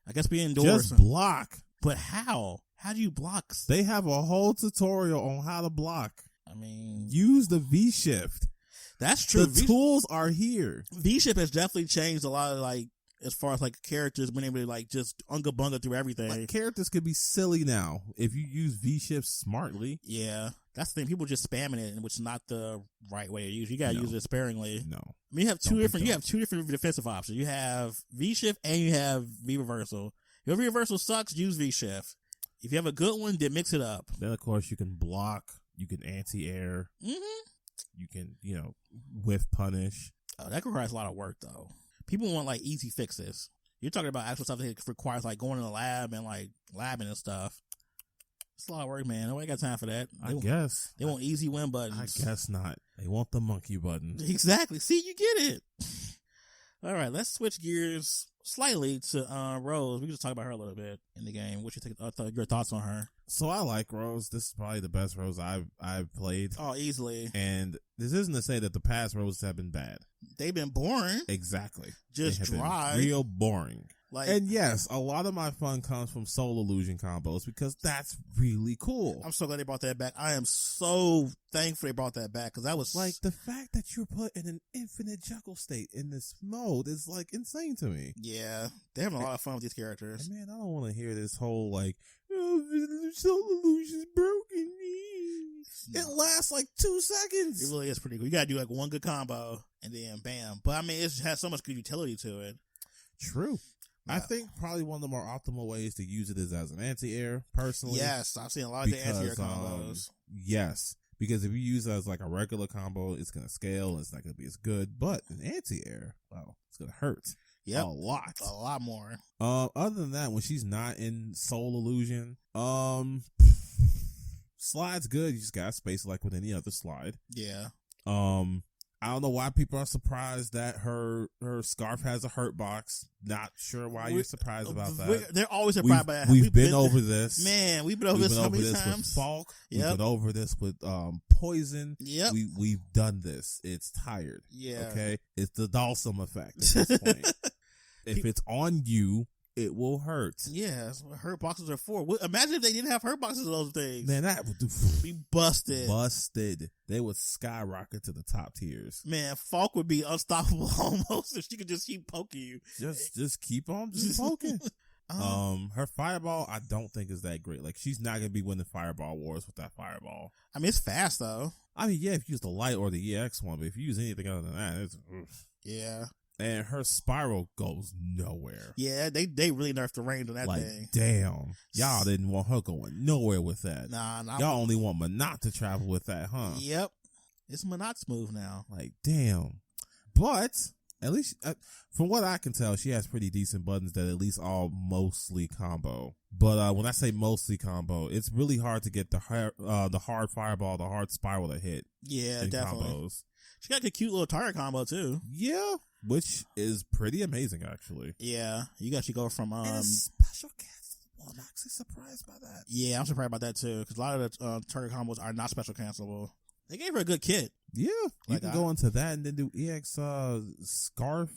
I guess we endorse. Just block. But how? How do you block? They have a whole tutorial on how to block. I mean, use the V shift. That's true. The tools are here. V shift has definitely changed a lot of like. As far as like characters being able to like just unga bunga through everything. Like, characters could be silly now if you use V-shift smartly. Yeah. That's the thing. People just spamming it, which is not the right way to use it. You gotta use it sparingly. No. I mean, you have two different defensive options. You have V-shift and you have V-reversal. If V-reversal sucks, use V-shift. If you have a good one, then mix it up. Then of course you can block, you can anti-air, you can, whiff punish. Oh, that requires a lot of work though. People want like easy fixes. You're talking about actual stuff that requires like going in the lab and like labbing and stuff. It's a lot of work, man. Nobody got time for that. I guess. They want easy win buttons. I guess not. They want the monkey button. Exactly. See, you get it. All right, let's switch gears slightly to Rose. We can just talk about her a little bit in the game. What you think? Your thoughts on her? So I like Rose. This is probably the best Rose I've played. Oh, easily. And this isn't to say that the past Roses have been bad. They've been boring. Exactly. Just dry. Real boring. Like, and yes, a lot of my fun comes from soul illusion combos because that's really cool. I'm so glad they brought that back. I am so thankful they brought that back because that was like the fact that you're put in an infinite juggle state in this mode is like insane to me. Yeah, they're having a lot of fun with these characters. And man, I don't want to hear this whole like, oh, soul illusion's broken. No. It lasts like 2 seconds. It really is pretty cool. You gotta do like one good combo and then bam. But I mean, it has so much good utility to it. True. Yeah. I think probably one of the more optimal ways to use it is as an anti-air, personally. Yes, I've seen a lot of the anti-air combos. Yes, because if you use it as like a regular combo, it's going to scale and it's not going to be as good. But an anti-air, well, it's going to hurt. Yep. A lot more. Other than that, when she's not in Soul Illusion, slide's good. You just got space like with any other slide. Yeah. I don't know why people are surprised that her scarf has a hurt box. Not sure why you're surprised about that. They're always surprised by that. We've been over this. Man, we've been over this so many times. With Falk. Yep. We've been over this with Poison. Yep. We've done this. It's tired. Yeah. Okay? It's the Dalsum effect at this point. If it's on you, it will hurt. Yeah, that's what hurt boxes are for. Imagine if they didn't have hurt boxes of those things. Man, that would be busted. They would skyrocket to the top tiers. Man, Falk would be unstoppable almost if she could just keep poking you. Just keep on just poking. Her fireball, I don't think is that great. Like, she's not gonna be winning fireball wars with that fireball. I mean, it's fast though. I mean, yeah, if you use the light or the EX one, but if you use anything other than that, it's yeah. And her spiral goes nowhere. Yeah, they really nerfed the range on that thing. Damn. Y'all didn't want her going nowhere with that. Nah. Y'all only want Monat to travel with that, huh? Yep. It's Monat's move now. Like, damn. But, at least, from what I can tell, she has pretty decent buttons that at least all mostly combo. But when I say mostly combo, it's really hard to get the hard fireball, the hard spiral to hit. Yeah, definitely. Combos. She got a cute little tire combo, too. Yeah. Which is pretty amazing, actually. Yeah, you actually go from special cancelable. I'm actually surprised by that. Yeah, I'm surprised about that too, because a lot of the target combos are not special cancelable. They gave her a good kit. Yeah, you can go into that and then do EX scarf.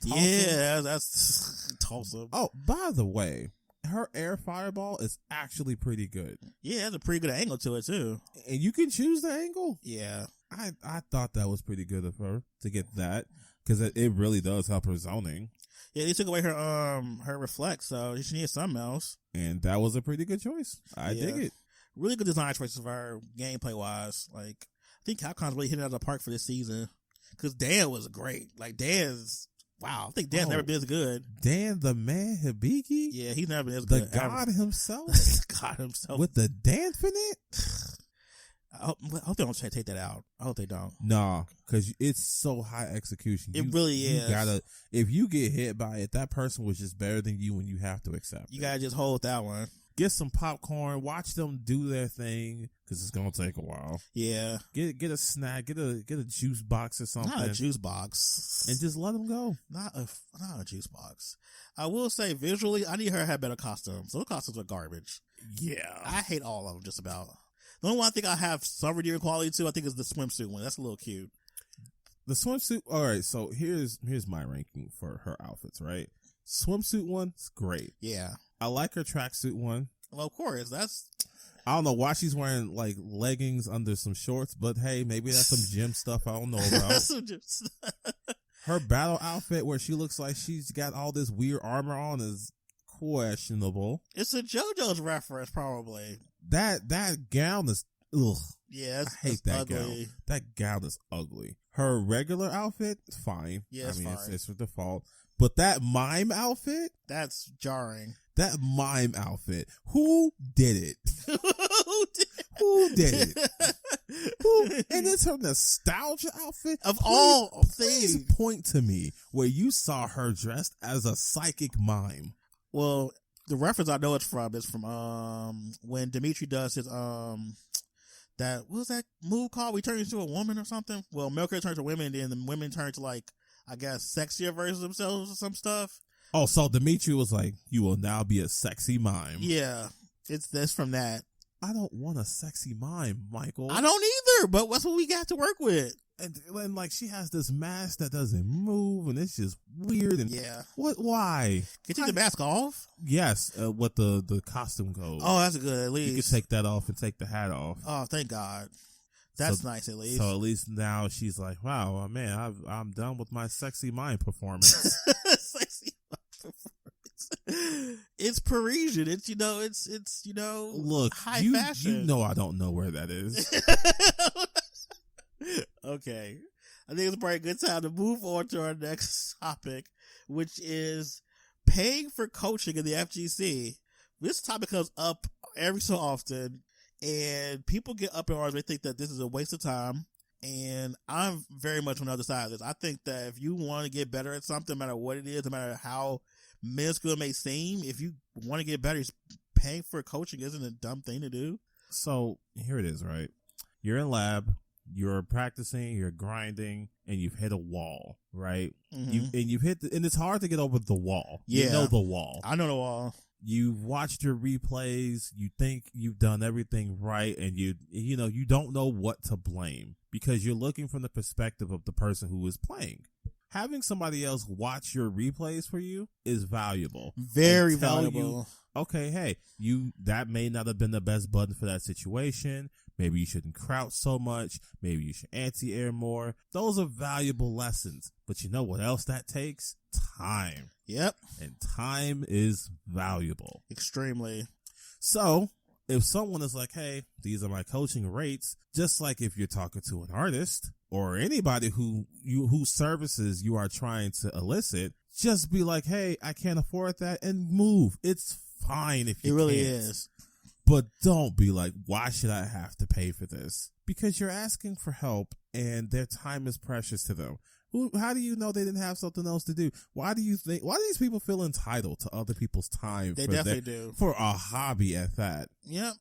Yeah, that's Tulsa. Oh, by the way, her air fireball is actually pretty good. Yeah, it has a pretty good angle to it too, and you can choose the angle. Yeah, I thought that was pretty good of her to get that. Because it really does help her zoning. Yeah, they took away her reflect, so she needed something else. And that was a pretty good choice. I dig it. Really good design choices for her, gameplay wise. Like, I think Capcom's really hitting it out of the park for this season. Because Dan was great. Like, Dan's, wow, I think Dan's never been as good. Dan the man Hibiki? Yeah, he's never been as good. The god himself? God himself. With the Danfinite? I hope they don't take that out. I hope they don't. Nah, because it's so high execution. It really is. If you get hit by it, that person was just better than you and you have to accept You gotta just hold that one. Get some popcorn. Watch them do their thing because it's gonna take a while. Yeah. Get a snack. Get a juice box or something. Not a juice box. And just let them go. Not a juice box. I will say visually, I need her to have better costumes. Those costumes are garbage. Yeah. I hate all of them just about. The only one I think I have some redeeming quality to, I think, is the swimsuit one. That's a little cute. The swimsuit. All right. So here's my ranking for her outfits. Right. Swimsuit one is great. Yeah. I like her tracksuit one. Well, of course. I don't know why she's wearing like leggings under some shorts, but hey, maybe that's some gym stuff I don't know about. Her battle outfit where she looks like she's got all this weird armor on is questionable. It's a JoJo's reference, probably. That gown is ugh. Yeah, I hate that ugly. gown. That gown is ugly. Her regular outfit is fine. Yeah, it's fine. It's her default. But that mime outfit, that's jarring. That mime outfit, who did it? Who did it? And it's her nostalgia outfit. Of all things. Please point to me where you saw her dressed as a psychic mime. Well, the reference I know it's from is from when Dimitri does his that what was that move called? We turn into a woman or something. Well, Melker turns to women, and then the women turn to like I guess sexier versions of themselves or some stuff. Oh, so Dimitri was like, "You will now be a sexy mime." Yeah, that's from that. I don't want a sexy mime, Michael. I don't either, but what's what we got to work with? And like she has this mask that doesn't move, and it's just weird. And yeah, what? Why? Can you take the mask off? Yes, what the costume goes. Oh, that's good. At least you can take that off and take the hat off. Oh, thank God. That's nice. At least. So at least now she's like, wow, man, I'm done with my sexy mime performance. Sexy mime performance. It's Parisian. It's it's look, high fashion. You know I don't know where that is. Okay. I think it's probably a good time to move on to our next topic, which is paying for coaching in the FGC. This topic comes up every so often, and people get up in arms. They think that this is a waste of time, and I'm very much on the other side of this. I think that if you want to get better at something, no matter what it is, no matter how minuscule it may seem, if you want to get better, paying for coaching isn't a dumb thing to do. So here it is, right? You're in lab. You're practicing, you're grinding, and you've hit a wall, right? Mm-hmm. You've hit, and it's hard to get over the wall. Yeah. You know the wall. I know the wall. You've watched your replays. You think you've done everything right, and you don't know what to blame because you're looking from the perspective of the person who is playing. Having somebody else watch your replays for you is valuable. Very valuable. Okay, hey, that may not have been the best button for that situation. Maybe you shouldn't crouch so much. Maybe you should anti-air more. Those are valuable lessons. But you know what else that takes? Time. Yep. And time is valuable. Extremely. So if someone is like, hey, these are my coaching rates, just like if you're talking to an artist or anybody whose services you are trying to elicit, just be like, hey, I can't afford that and move. It's fine if you can't. It really is. But don't be like, why should I have to pay for this? Because you're asking for help and their time is precious to them. How do you know they didn't have something else to do? Why do these people feel entitled to other people's time? They definitely do. For a hobby at that. Yep.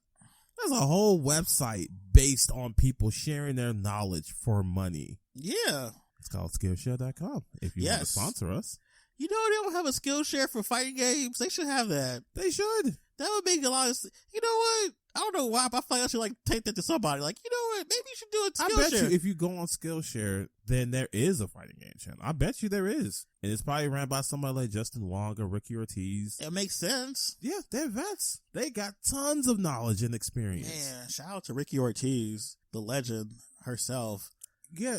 There's a whole website based on people sharing their knowledge for money. Yeah. It's called Skillshare.com if you want to sponsor us. You know, they don't have a Skillshare for fighting games. They should have that. They should. That would make a lot of. You know what? I don't know why, but I feel like I should like take that to somebody. Like, you know what? Maybe you should do a Skillshare. I bet you if you go on Skillshare, then there is a fighting game channel. I bet you there is. And it's probably ran by somebody like Justin Wong or Ricky Ortiz. It makes sense. Yeah, they're vets. They got tons of knowledge and experience. Man, shout out to Ricky Ortiz, the legend herself. Yeah,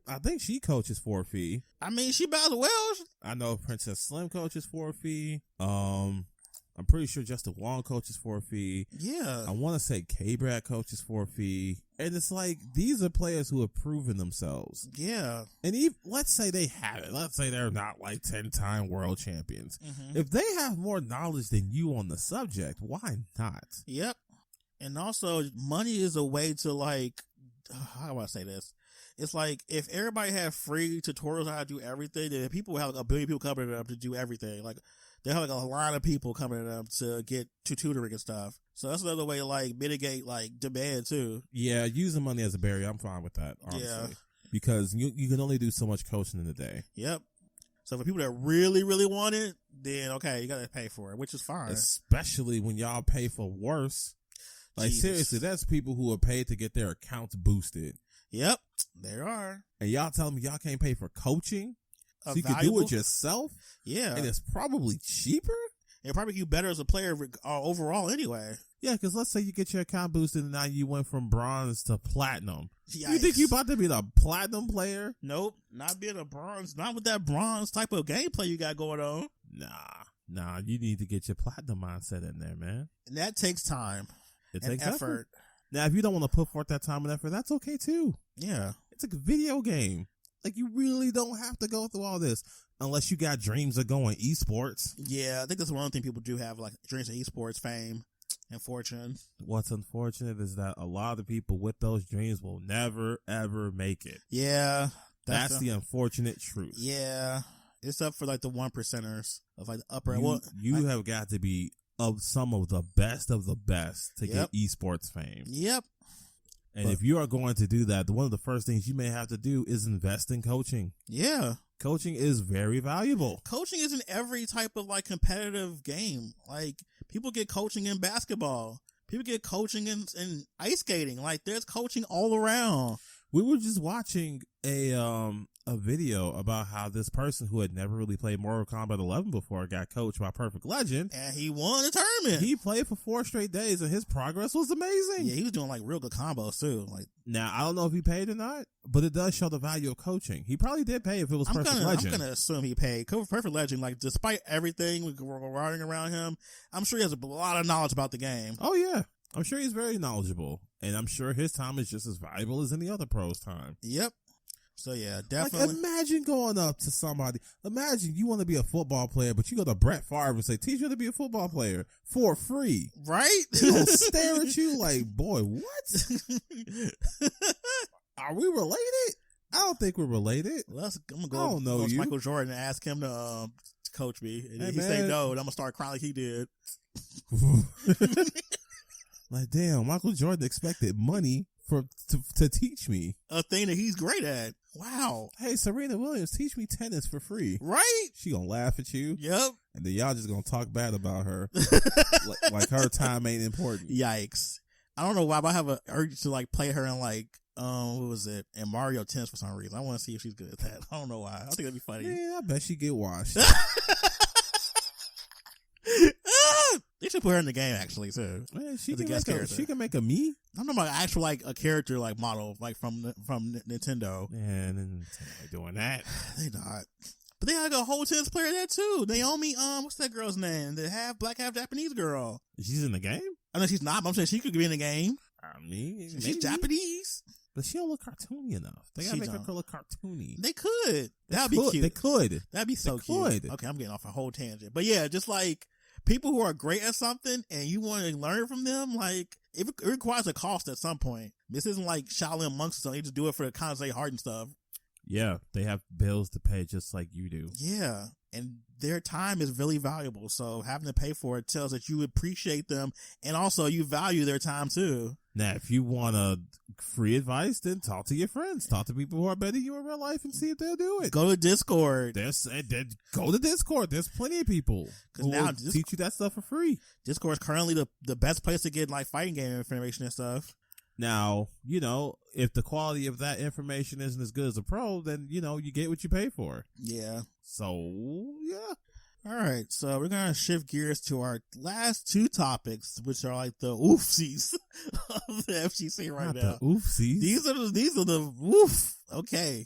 I think she coaches for a fee. I mean, she might as well. I know Princess Slim coaches for a fee. I'm pretty sure Justin Wong coaches for a fee. Yeah. I want to say K-Brad coaches for a fee. And it's like, these are players who have proven themselves. Yeah. And let's say they have it. Let's say they're not like 10-time world champions. Mm-hmm. If they have more knowledge than you on the subject, why not? Yep. And also, money is a way to like, how do I say this? It's like if everybody had free tutorials on how to do everything, then people have a billion people coming up to do everything. Like they have like a lot of people coming to them to get to tutoring and stuff. So that's another way to like mitigate like demand too. Yeah, using money as a barrier, I'm fine with that, honestly. Yeah. Because you can only do so much coaching in a day. Yep. So for people that really, really want it, then okay, you gotta pay for it, which is fine. Especially when y'all pay for worse. Like Jesus. Seriously, that's people who are paid to get their accounts boosted. Yep, there are. And y'all telling me y'all can't pay for coaching? So you valuable? can do it yourself? Yeah. And it's probably cheaper? It'll probably get you better as a player overall anyway. Yeah, because let's say you get your account boosted and now you went from bronze to platinum. Yikes. You think you about to be the platinum player? Nope, not being a bronze. Not with that bronze type of gameplay you got going on. Nah, you need to get your platinum mindset in there, man. And that takes time. It takes effort. Now, if you don't want to put forth that time and effort, that's okay too. Yeah. It's like a video game. Like, you really don't have to go through all this unless you got dreams of going esports. Yeah, I think that's one thing people do have, like dreams of esports fame and fortune. What's unfortunate is that a lot of the people with those dreams will never, ever make it. Yeah. That's the unfortunate truth. Yeah. It's up for like the 1%ers of like the upper. You have got to be of some of the best to get esports fame. Yep. And if you are going to do that, one of the first things you may have to do is invest in coaching. Yeah. Coaching is very valuable. Coaching is in every type of like competitive game. Like people get coaching in basketball. People get coaching in ice skating. Like there's coaching all around. We were just watching a video about how this person who had never really played Mortal Kombat 11 before got coached by Perfect Legend. And he won the tournament. He played for 4 straight days and his progress was amazing. Yeah, he was doing like real good combos too. Like now, I don't know if he paid or not, but it does show the value of coaching. He probably did pay if it was Perfect Legend. I'm going to assume he paid. Perfect Legend, like despite everything running around him, I'm sure he has a lot of knowledge about the game. Oh yeah. I'm sure he's very knowledgeable, and I'm sure his time is just as valuable as any other pro's time. Yep. So yeah, definitely. Like, imagine going up to somebody. Imagine you want to be a football player, but you go to Brett Favre and say, "Teach you to be a football player for free." Right? He'll stare at you like, "Boy, what? Are we related?" I don't think we're related. I'm gonna go to Michael Jordan and ask him to coach me, and he say no, and I'm gonna start crying like he did. Like, damn, Michael Jordan expected money to teach me a thing that he's great at. Wow. Hey, Serena Williams, teach me tennis for free. Right? She gonna laugh at you. Yep. And then y'all just gonna talk bad about her. like her time ain't important. Yikes. I don't know why, but I have an urge to like play her in like, what was it? In Mario Tennis for some reason. I want to see if she's good at that. I don't know why. I think that'd be funny. Yeah, I bet she get washed. They should put her in the game actually too. Man, she can make a me. I'm talking about actual like a character like model like from Nintendo. Yeah, Nintendo doing that. They not. But they had a whole tennis player there too. Naomi, what's that girl's name? The half black, half Japanese girl. She's in the game? I know she's not, but I'm saying she could be in the game. I mean, she's Japanese. But she don't look cartoony enough. They gotta make her look cartoony. They could. That'd be cute. They could. That'd be so cute. Okay, I'm getting off a whole tangent. But yeah, just like people who are great at something and you want to learn from them, like it requires a cost at some point. This isn't like Shaolin monks or something. They just do it for the Kansei heart and stuff. Yeah, they have bills to pay just like you do. Yeah, and their time is really valuable. So having to pay for it tells that you appreciate them and also you value their time too. Now, if you want free advice, then talk to your friends. Talk to people who are better than you in real life and see if they'll do it. Go to Discord. Go to Discord. There's plenty of people who will teach you that stuff for free. Discord is currently the best place to get like fighting game information and stuff. Now, if the quality of that information isn't as good as a pro, then, you get what you pay for. Yeah. So, yeah. All right. So we're going to shift gears to our last 2 topics, which are like the oofsies of the FGC right now. The oofsies? These are the oof. Okay.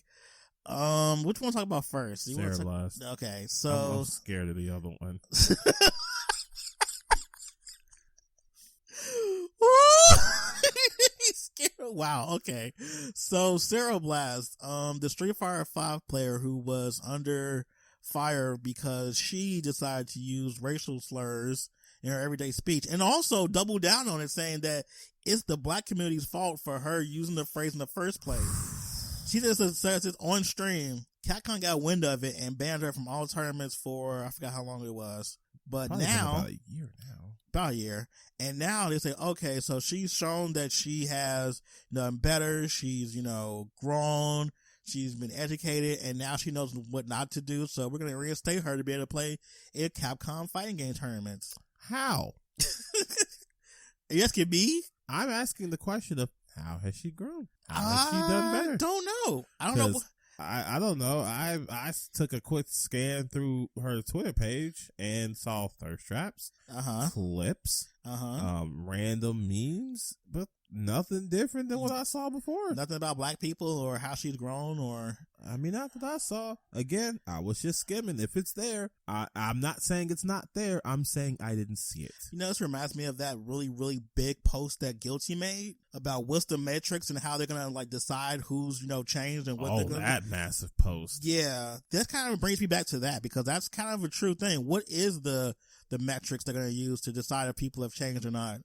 Which one to talk about first? Sarah Blast. Okay. So. I'm scared of the other one. Wow. Okay. So Sarah Blast, the Street Fighter 5 player who was under fire because she decided to use racial slurs in her everyday speech and also double down on it, saying that it's the black community's fault for her using the phrase in the first place. She just says it on stream Capcom got wind of it and banned her from all tournaments for, I forgot how long it was. But Probably now, been about a year now. About a year. And now they say, okay, so she's shown that she has done better. She's, grown. She's been educated, and now she knows what not to do. So we're going to reinstate her to be able to play in Capcom fighting game tournaments. How? Yes, can be. I'm asking the question of how has she grown? How has she done better? I don't know. I don't know. I don't know. I took a quick scan through her Twitter page and saw thirst traps, clips, random memes, but nothing different than what I saw before. Nothing about black people or how she's grown or... I mean, not that I saw. Again, I was just skimming. If it's there, I'm not saying it's not there. I'm saying I didn't see it. This reminds me of that really, really big post that Guilty made about what's the metrics and how they're going to decide who's, changed and what they're going to do. That massive post. Yeah. That kind of brings me back to that because that's kind of a true thing. What is the metrics they're going to use to decide if people have changed or not?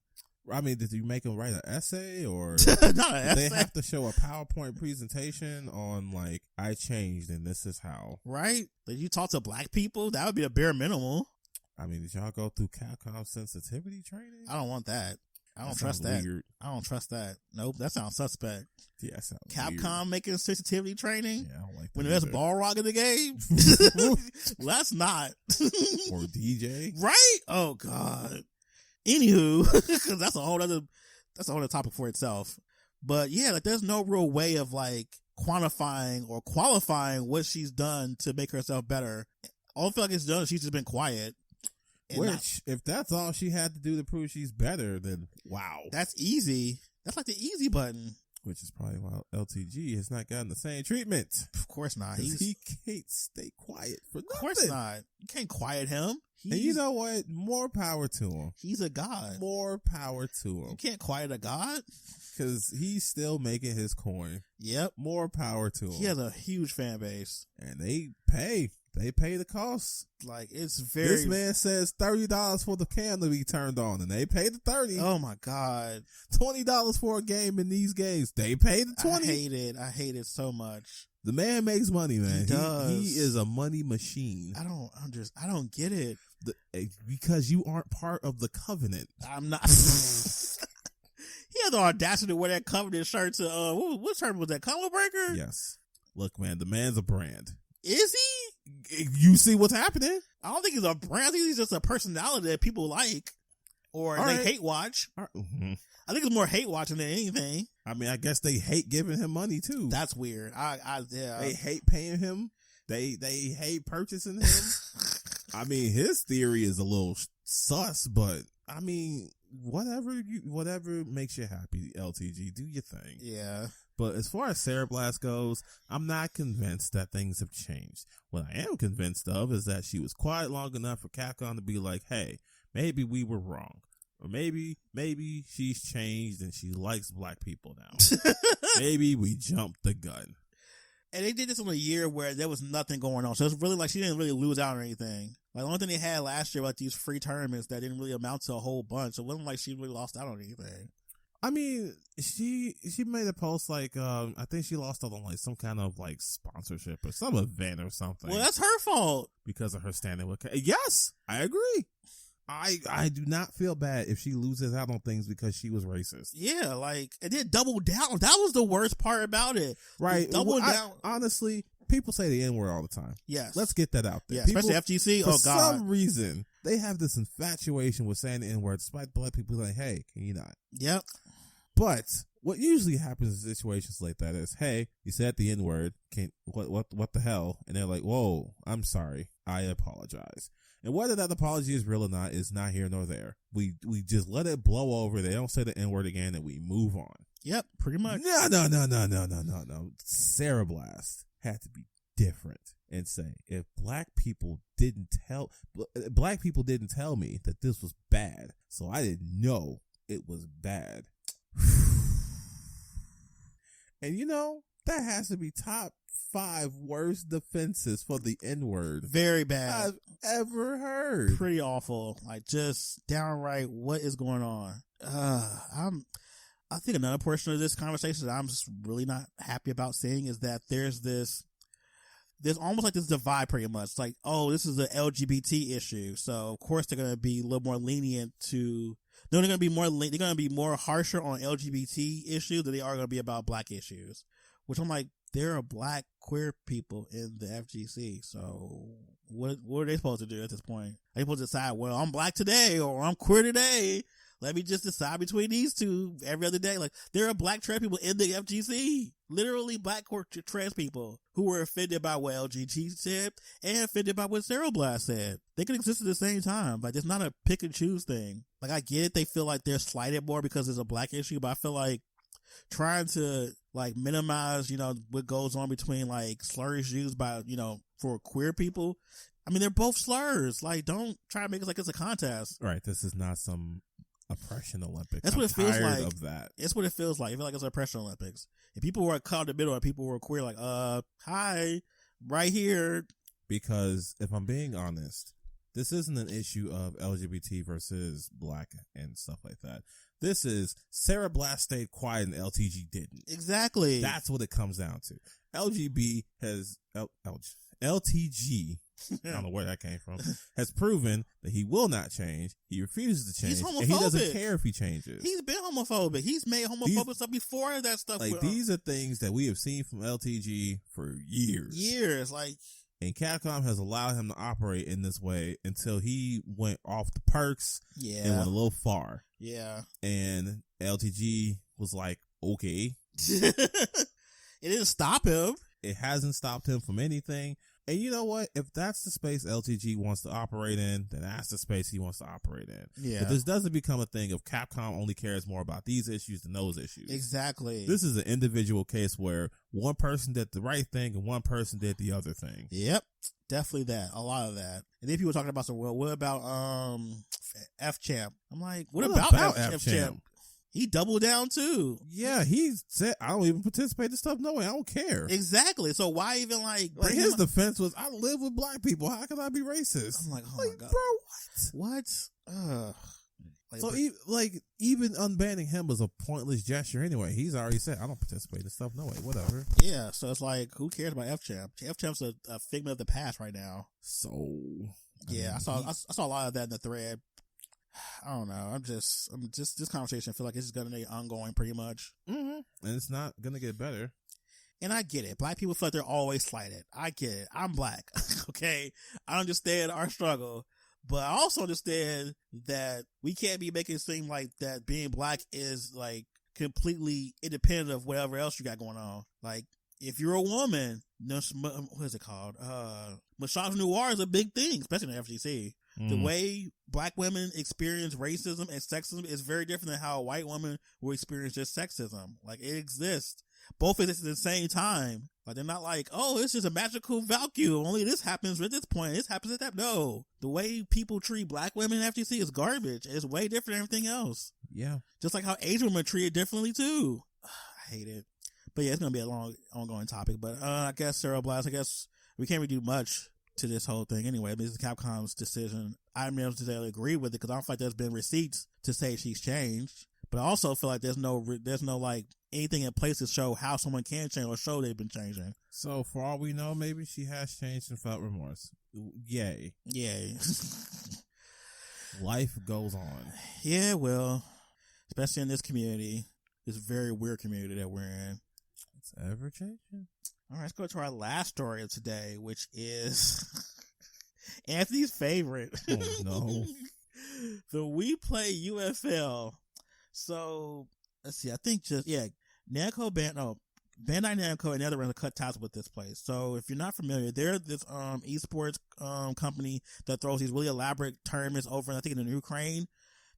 I mean, did you make them write an essay or not an essay. They have to show a PowerPoint presentation on I changed and this is how? Right? Did you talk to black people? That would be a bare minimum. I mean, did y'all go through Capcom sensitivity training? I don't want that. I don't trust that. Weird. I don't trust that. Nope, that sounds suspect. Yeah, that sounds Capcom weird. Making sensitivity training? Yeah, I don't like that. When there's Balrog in the game? Well, that's not. Or DJ? Right? Oh, God. Anywho, because that's a whole other topic for itself. But yeah, there's no real way of quantifying or qualifying what she's done to make herself better. All I feel like it's done is she's just been quiet. Which, if that's all she had to do to prove she's better, then wow. That's easy. That's the easy button. Which is probably why LTG has not gotten the same treatment. Of course not. He can't stay quiet for nothing. Of course not. You can't quiet him. And you know what? More power to him. He's a god. More power to him. You can't quiet a god. Because he's still making his coin. Yep. More power to him. He has a huge fan base. And they pay. They pay the cost. It's very... This man says $30 for the cam to be turned on, and they pay the $30. Oh, my God. $20 for a game in these games. They pay the $20. I hate it so much. The man makes money, man. He does. He is a money machine. I don't get it. Because you aren't part of the covenant. I'm not... He had the audacity to wear that covenant shirt to, what shirt was that? Combo Breaker? Yes. Look, man, the man's a brand. Is he? You see what's happening? I don't think he's a brand. I think he's just a personality that people like or they hate watch. Mm-hmm. I think it's more hate watching than anything. I mean, I guess they hate giving him money too. That's weird. Yeah. They hate paying him. They hate purchasing him. I mean, his theory is a little sus, but I mean, whatever makes you happy, LTG, do your thing. Yeah. But as far as Sarah Blast goes, I'm not convinced that things have changed. What I am convinced of is that she was quiet long enough for Capcom to be like, hey, maybe we were wrong. Or maybe she's changed and she likes black people now. Maybe we jumped the gun. And they did this in a year where there was nothing going on. So it's really she didn't really lose out or anything. The only thing they had last year about these free tournaments that didn't really amount to a whole bunch. So it wasn't like she really lost out on anything. I mean, she made a post I think she lost out on some kind of sponsorship or some event or something. Well, that's her fault. Because of her standing with... Yes, I agree. I do not feel bad if she loses out on things because she was racist. Yeah, and then double down. That was the worst part about it. Right. Double down. Honestly, people say the N-word all the time. Yes. Let's get that out there. Yeah, especially FGC. Oh, God. For some reason, they have this infatuation with saying the N-word despite black people like, hey, can you not? Yep. But what usually happens in situations like that is, hey, you said the N-word. What the hell? And they're like, whoa, I'm sorry. I apologize. And whether that apology is real or not is not here nor there. We just let it blow over. They don't say the N-word again and we move on. Yep, pretty much. No. Sarah Blast had to be different and say, if black people didn't tell me that this was bad, so I didn't know it was bad. And that has to be top 5 worst defenses for the N-word. Very bad. I've ever heard. Pretty awful. Just downright, what is going on? I think another portion of this conversation that I'm just really not happy about seeing is that there's this there's almost like this divide pretty much. Like, oh, this is an LGBT issue. So, of course, they're going to be a little more lenient to... No, they're going to be more harsher on LGBT issues than they are going to be about black issues. Which I'm like, there are black queer people in the FGC. So, what are they supposed to do at this point? Are they supposed to decide, well, I'm black today or I'm queer today? Let me just decide between these two every other day. Like, there are black trans people in the FGC. Literally black trans people who were offended by what LGT said and offended by what Sarah Blast said. They can exist at the same time. Like, it's not a pick and choose thing. Like, I get it. They feel like they're slighted more because it's a black issue, but I feel like trying to, like, minimize, what goes on between, like, slurs used by, for queer people. I mean, they're both slurs. Like, don't try to make it like it's a contest. Right. This is not some oppression Olympics. That's what it feels like. Of that. It's what it feels like. I feel like it's an oppression Olympics. If people were caught in the middle and people were queer, like, hi, right here. Because if I'm being honest, this isn't an issue of LGBT versus black and stuff like that. This is Sarah Blast stayed quiet and LTG didn't. Exactly. That's what it comes down to. LTG, I don't know where that came from, has proven that he will not change. He refuses to change. He's homophobic. And he doesn't care if he changes. He's been homophobic. He's made homophobic stuff before that stuff. Like, these are things that we have seen from LTG for years. Like, and Capcom has allowed him to operate in this way until he went off the perks and went a little far. Yeah. And LTG was like, okay. It didn't stop him. It hasn't stopped him from anything. And you know what? If that's the space LTG wants to operate in, then that's the space he wants to operate in. Yeah. But this doesn't become a thing of Capcom only cares more about these issues than those issues. Exactly. This is an individual case where one person did the right thing and one person did the other thing. Yep. Definitely that. A lot of that. And then people were talking about what about F-Champ? I'm like, what about F-Champ? He doubled down too. Yeah, he said, I don't even participate in stuff. No way, I don't care. Exactly. So why even like his defense was, I live with black people. How can I be racist? I'm like, oh my God. Bro, what? So even unbanning him was a pointless gesture anyway. He's already said, I don't participate in stuff. No way, whatever. Yeah, so it's like, who cares about F-Champ? F-Champ's a figment of the past right now. So yeah, I saw a lot of that in the thread. I don't know. I'm just this conversation. I feel like it's going to be ongoing pretty much. Mm-hmm. And it's not going to get better. And I get it. Black people feel like they're always slighted. I get it. I'm black. Okay. I understand our struggle, but I also understand that we can't be making it seem like that being black is like completely independent of whatever else you got going on. Like, if you're a woman, what is it called? Misogynoir is a big thing, especially in the FGC. The way black women experience racism and sexism is very different than how a white woman will experience just sexism. Like, it exists. Both exist at the same time. Like, they're not like, oh, it's just a magical vacuum. Only this happens at this point. This happens at that. No. The way people treat black women in FGC is garbage. It's way different than everything else. Yeah. Just like how Asian women are treated differently too. I hate it. But yeah, it's going to be a long, ongoing topic. But I guess Sarah Blast, we can't really do much to this whole thing anyway. I mean, this is Capcom's decision. I don't necessarily agree with it because I don't feel like there's been receipts to say she's changed. But I also feel like there's no like anything in place to show how someone can change or show they've been changing. So for all we know, maybe she has changed and felt remorse. Yay. Life goes on. Yeah, well, especially in this community, this very weird community that we're in. It's ever changing. All right, let's go to our last story of today, which is Anthony's favorite. Oh, no. The We Play UFL. So, let's see. I think Bandai Namco and Netherlands cut ties with this place. So, if you're not familiar, they're this esports company that throws these really elaborate tournaments over, I think, in Ukraine.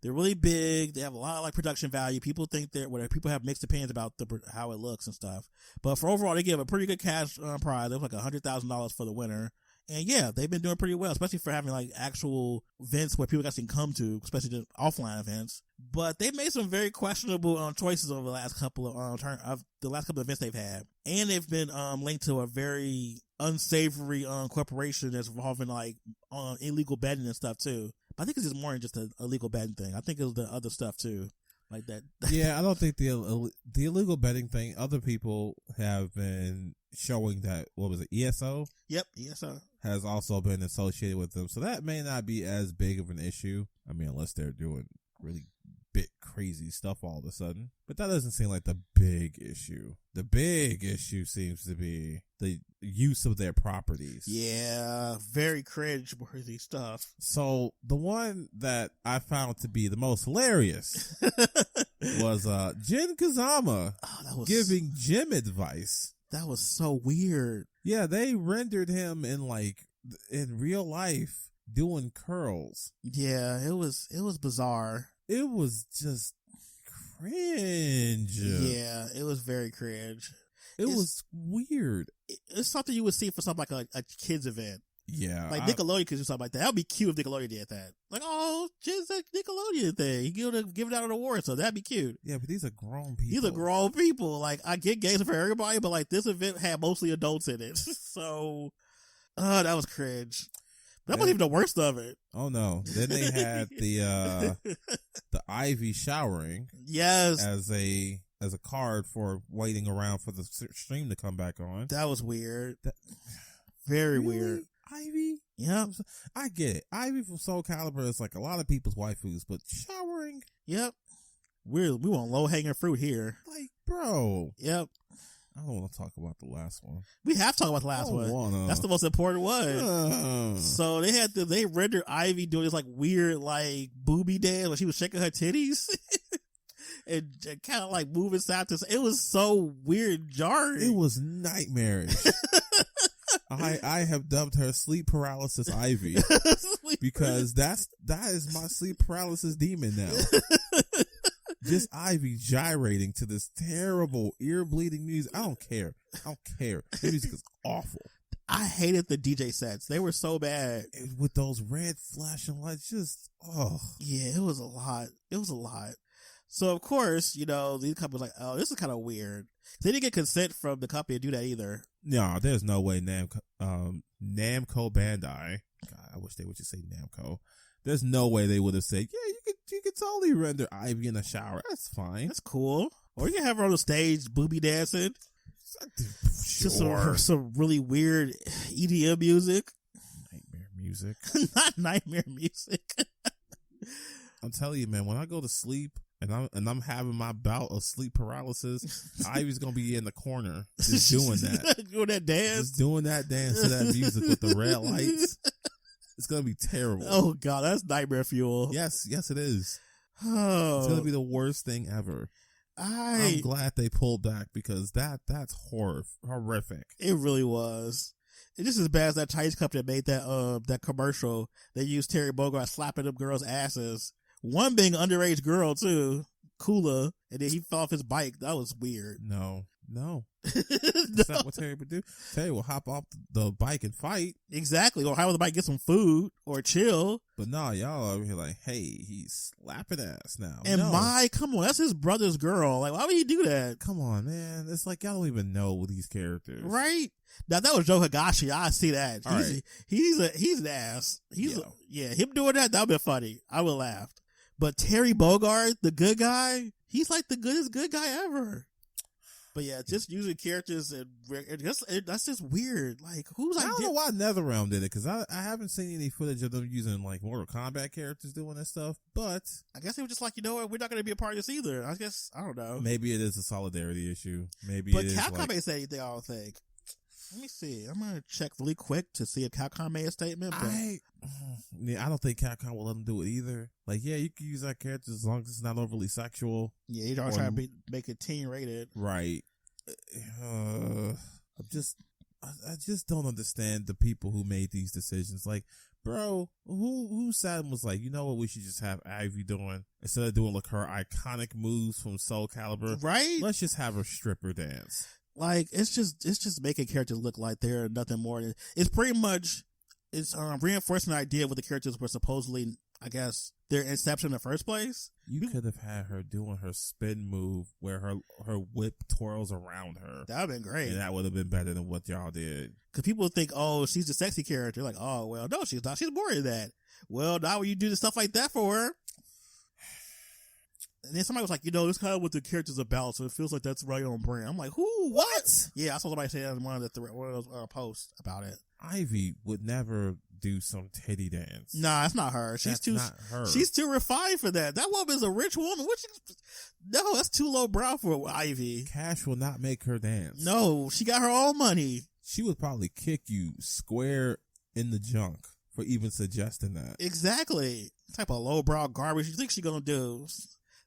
They're really big. They have a lot of like production value. People think people have mixed opinions about how it looks and stuff. But for overall, they give a pretty good cash prize. It was like $100,000 for the winner. And yeah, they've been doing pretty well, especially for having like actual events where people actually come to, especially the offline events. But they've made some very questionable choices over the last couple of events they've had, and they've been linked to a very unsavory corporation that's involving like illegal betting and stuff too. But I think it's just more than just a illegal betting thing. I think it was the other stuff too. like that. Yeah, I don't think the illegal betting thing. Other people have been showing that. What was it? ESO. Yep, ESO has also been associated with them, so that may not be as big of an issue. I mean, unless they're doing really bit crazy stuff all of a sudden. But that doesn't seem like the big issue. The big issue seems to be the use of their properties. Yeah, very cringe-worthy stuff. So the one that I found to be the most hilarious was Jin Kazama giving Jim advice. That was so weird. Yeah, they rendered him in real life doing curls. Yeah, it was bizarre. It was just cringe. Yeah, it was very cringe. It was weird. It's something you would see for something like a kid's event. Yeah. Like Nickelodeon could do something like that. That would be cute if Nickelodeon did that. Like, oh, just a Nickelodeon thing. You gonna give it out an award, so that'd be cute. Yeah, but these are grown people. These are grown people. Like, I get games for everybody, but like this event had mostly adults in it. So, that was cringe. That wasn't even the worst of it. Oh no. Then they had the Ivy showering. Yes. As a card for waiting around for the stream to come back on. That was weird. Very really? Weird. Ivy? Yep. I get it. Ivy from Soul Calibur is like a lot of people's waifus, but showering? Yep. We want low hanging fruit here. Like, bro. Yep. I don't want to talk about the last one. We have to talk about the last one. That's the most important one. So they rendered Ivy doing this like weird like booby dance when she was shaking her titties. and kind of like moving side to side. It was so weird, jarring. It was nightmarish. I have dubbed her sleep paralysis Ivy because that is my sleep paralysis demon now. Just Ivy gyrating to this terrible ear bleeding music. I don't care. The music is awful. I hated the DJ sets. They were so bad. With those red flashing lights, Yeah, it was a lot. So, of course, these companies like, oh, this is kind of weird. They didn't get consent from the company to do that either. No, there's no way Namco Bandai, God, I wish they would just say Namco. There's no way they would have said, yeah, you could totally render Ivy in the shower. That's fine. That's cool. Or you can have her on the stage booby dancing. Sure. Just some really weird EDM music. Nightmare music. Not nightmare music. I'm telling you, man, when I go to sleep and I'm having my bout of sleep paralysis, Ivy's gonna be in the corner just doing that. Doing that dance. Just doing that dance to that music with the red lights. It's gonna be terrible. Oh god, that's nightmare fuel. Yes, it is. Oh. It's gonna be the worst thing ever. I'm glad they pulled back because that's horrific. It really was. It's just as bad as that Chinese company that made that commercial. They used Terry Bogard slapping them girls' asses. One being an underage girl too, Kula, and then he fell off his bike. That was weird. No. That's not what Terry would do. Terry will hop off the bike and fight. Exactly. Or how would the bike get some food or chill? But no, y'all over here like, hey, he's slapping ass now. And come on, that's his brother's girl. Like, why would he do that? Come on, man. It's like y'all don't even know these characters. Right? Now, that was Joe Higashi. I see that. He's an ass. Him doing that would be funny. I would laugh. But Terry Bogard, the good guy, he's like the goodest good guy ever. But yeah, just using characters and that's just weird. Like, I don't know why NetherRealm did it, because I haven't seen any footage of them using like Mortal Kombat characters doing this stuff. But I guess they were just like, you know what, we're not going to be a part of this either. I guess, I don't know. Maybe it is a solidarity issue. But Capcom ain't said anything, I don't think. Let me see. I'm going to check really quick to see if Capcom made a statement. But I don't think Capcom will let them do it either. Like, yeah, you can use that character as long as it's not overly sexual. Yeah, you're trying to make it teen rated. Right. I just don't understand the people who made these decisions. Like, bro, who sat and was like, you know what, we should just have Ivy doing, instead of doing like her iconic moves from Soul Calibur, right? Let's just have her stripper dance. Like, it's just making characters look like they're nothing more than, it's pretty much, it's reinforcing the idea of what the characters were supposedly, I guess, their inception in the first place. You could have had her doing her spin move where her whip twirls around her. That would have been great. And that would have been better than what y'all did. Because people think, oh, she's a sexy character. Like, oh, well, no, she's not. She's more than that. Well, now when you do the stuff like that for her, And then somebody was like, this kind of what the character's about, so it feels like that's right on brand. I'm like, who? What? Yeah, I saw somebody say that in one of those posts about it. Ivy would never do some titty dance. Nah, that's not her. She's not her. She's too refined for that. That woman is a rich woman. No, that's too low brow for Ivy. Cash will not make her dance. No, she got her own money. She would probably kick you square in the junk for even suggesting that. Exactly. What type of low brow garbage you think she's gonna do?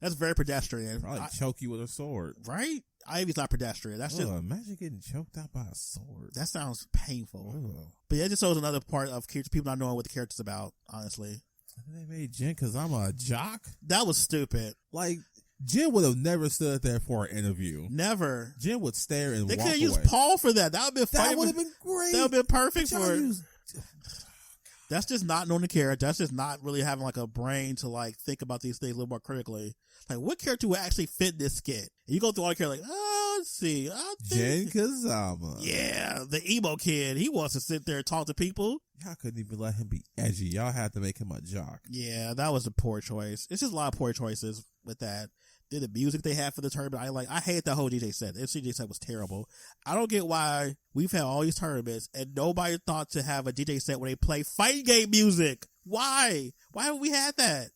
That's very pedestrian. Probably choke you with a sword. Right? Ivy's not pedestrian. That's just imagine getting choked out by a sword. That sounds painful. Ugh. But yeah, it just shows another part of people not knowing what the character's about, honestly. They made Jen because I'm a jock? That was stupid. Like, Jen would have never stood there for an interview. Never. Jen would stare and they walk away. They could have used Paul for that. That would have been That would have been great. That would have been perfect for it. That's just not knowing the character. That's just not really having like a brain to like think about these things a little more critically. Like, what character would actually fit this skit? And you go through all the characters like, let's see. Jen Kazama. Yeah, the emo kid. He wants to sit there and talk to people. Y'all couldn't even let him be edgy. Y'all had to make him a jock. Yeah, that was a poor choice. It's just a lot of poor choices with that. Did the music they had for the tournament, I hate that whole DJ set. The DJ set was terrible. I don't get why we've had all these tournaments and nobody thought to have a DJ set where they play fighting game music. Why? Why haven't we had that?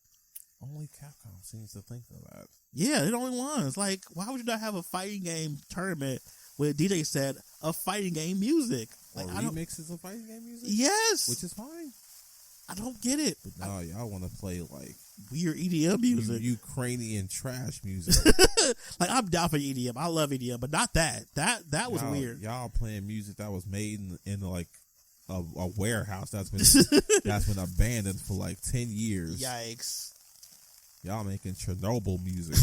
Only Capcom seems to think of that. Yeah, they're the only ones. Like, why would you not have a fighting game tournament with a DJ set of fighting game music? Like, or remixes of fighting game music? Yes. Which is fine. I don't get it. But no, y'all want to play like weird EDM music, Ukrainian trash music. Like, I'm down for EDM. I love EDM, but not that. That was weird. Y'all playing music that was made in like a warehouse that's been abandoned for like 10 years. Yikes! Y'all making Chernobyl music.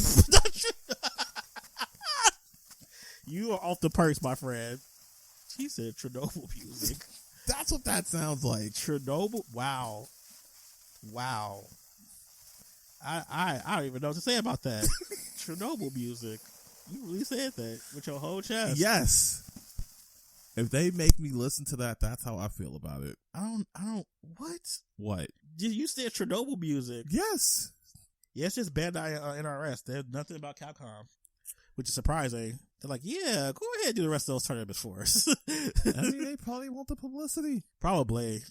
You are off the purse, my friend. She said Chernobyl music. That's what that sounds like. Chernobyl. Wow. I don't even know what to say about that. Chernobyl music. You really said that with your whole chest. Yes. If they make me listen to that, that's how I feel about it. I don't. What? What? You said Chernobyl music. Yes. Yeah, it's just Bandai NRS. There's nothing about Capcom, which is surprising. They're like, yeah, go ahead and do the rest of those tournaments for us. I mean, they probably want the publicity. Probably.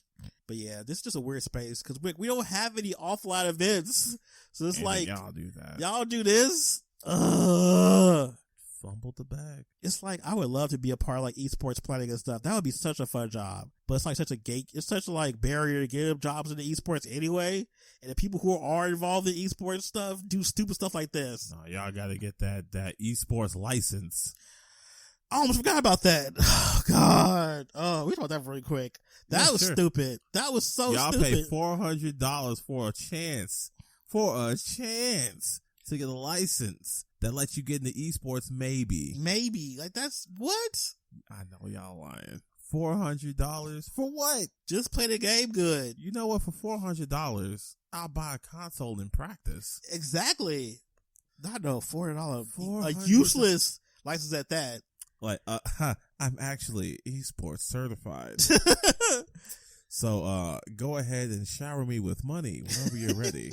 But yeah, this is just a weird space because we don't have any offline events. So it's like, y'all do that. Y'all do this? Fumbled the bag. It's like, I would love to be a part of like esports planning and stuff. That would be such a fun job. But it's like it's such a like barrier to get jobs in the esports anyway. And the people who are involved in esports stuff do stupid stuff like this. No, y'all got to get that esports license. I almost forgot about that. Oh, God. Oh, we talked about that really quick. That was stupid. That was so y'all stupid. Y'all pay $400 for a chance. To get a license that lets you get into esports, maybe. Like, that's what? I know y'all lying. $400 for what? Just play the game good. You know what? For $400, I'll buy a console and practice. Exactly. I know $400. A useless license at that. Like, I'm actually esports certified. So, go ahead and shower me with money whenever you're ready.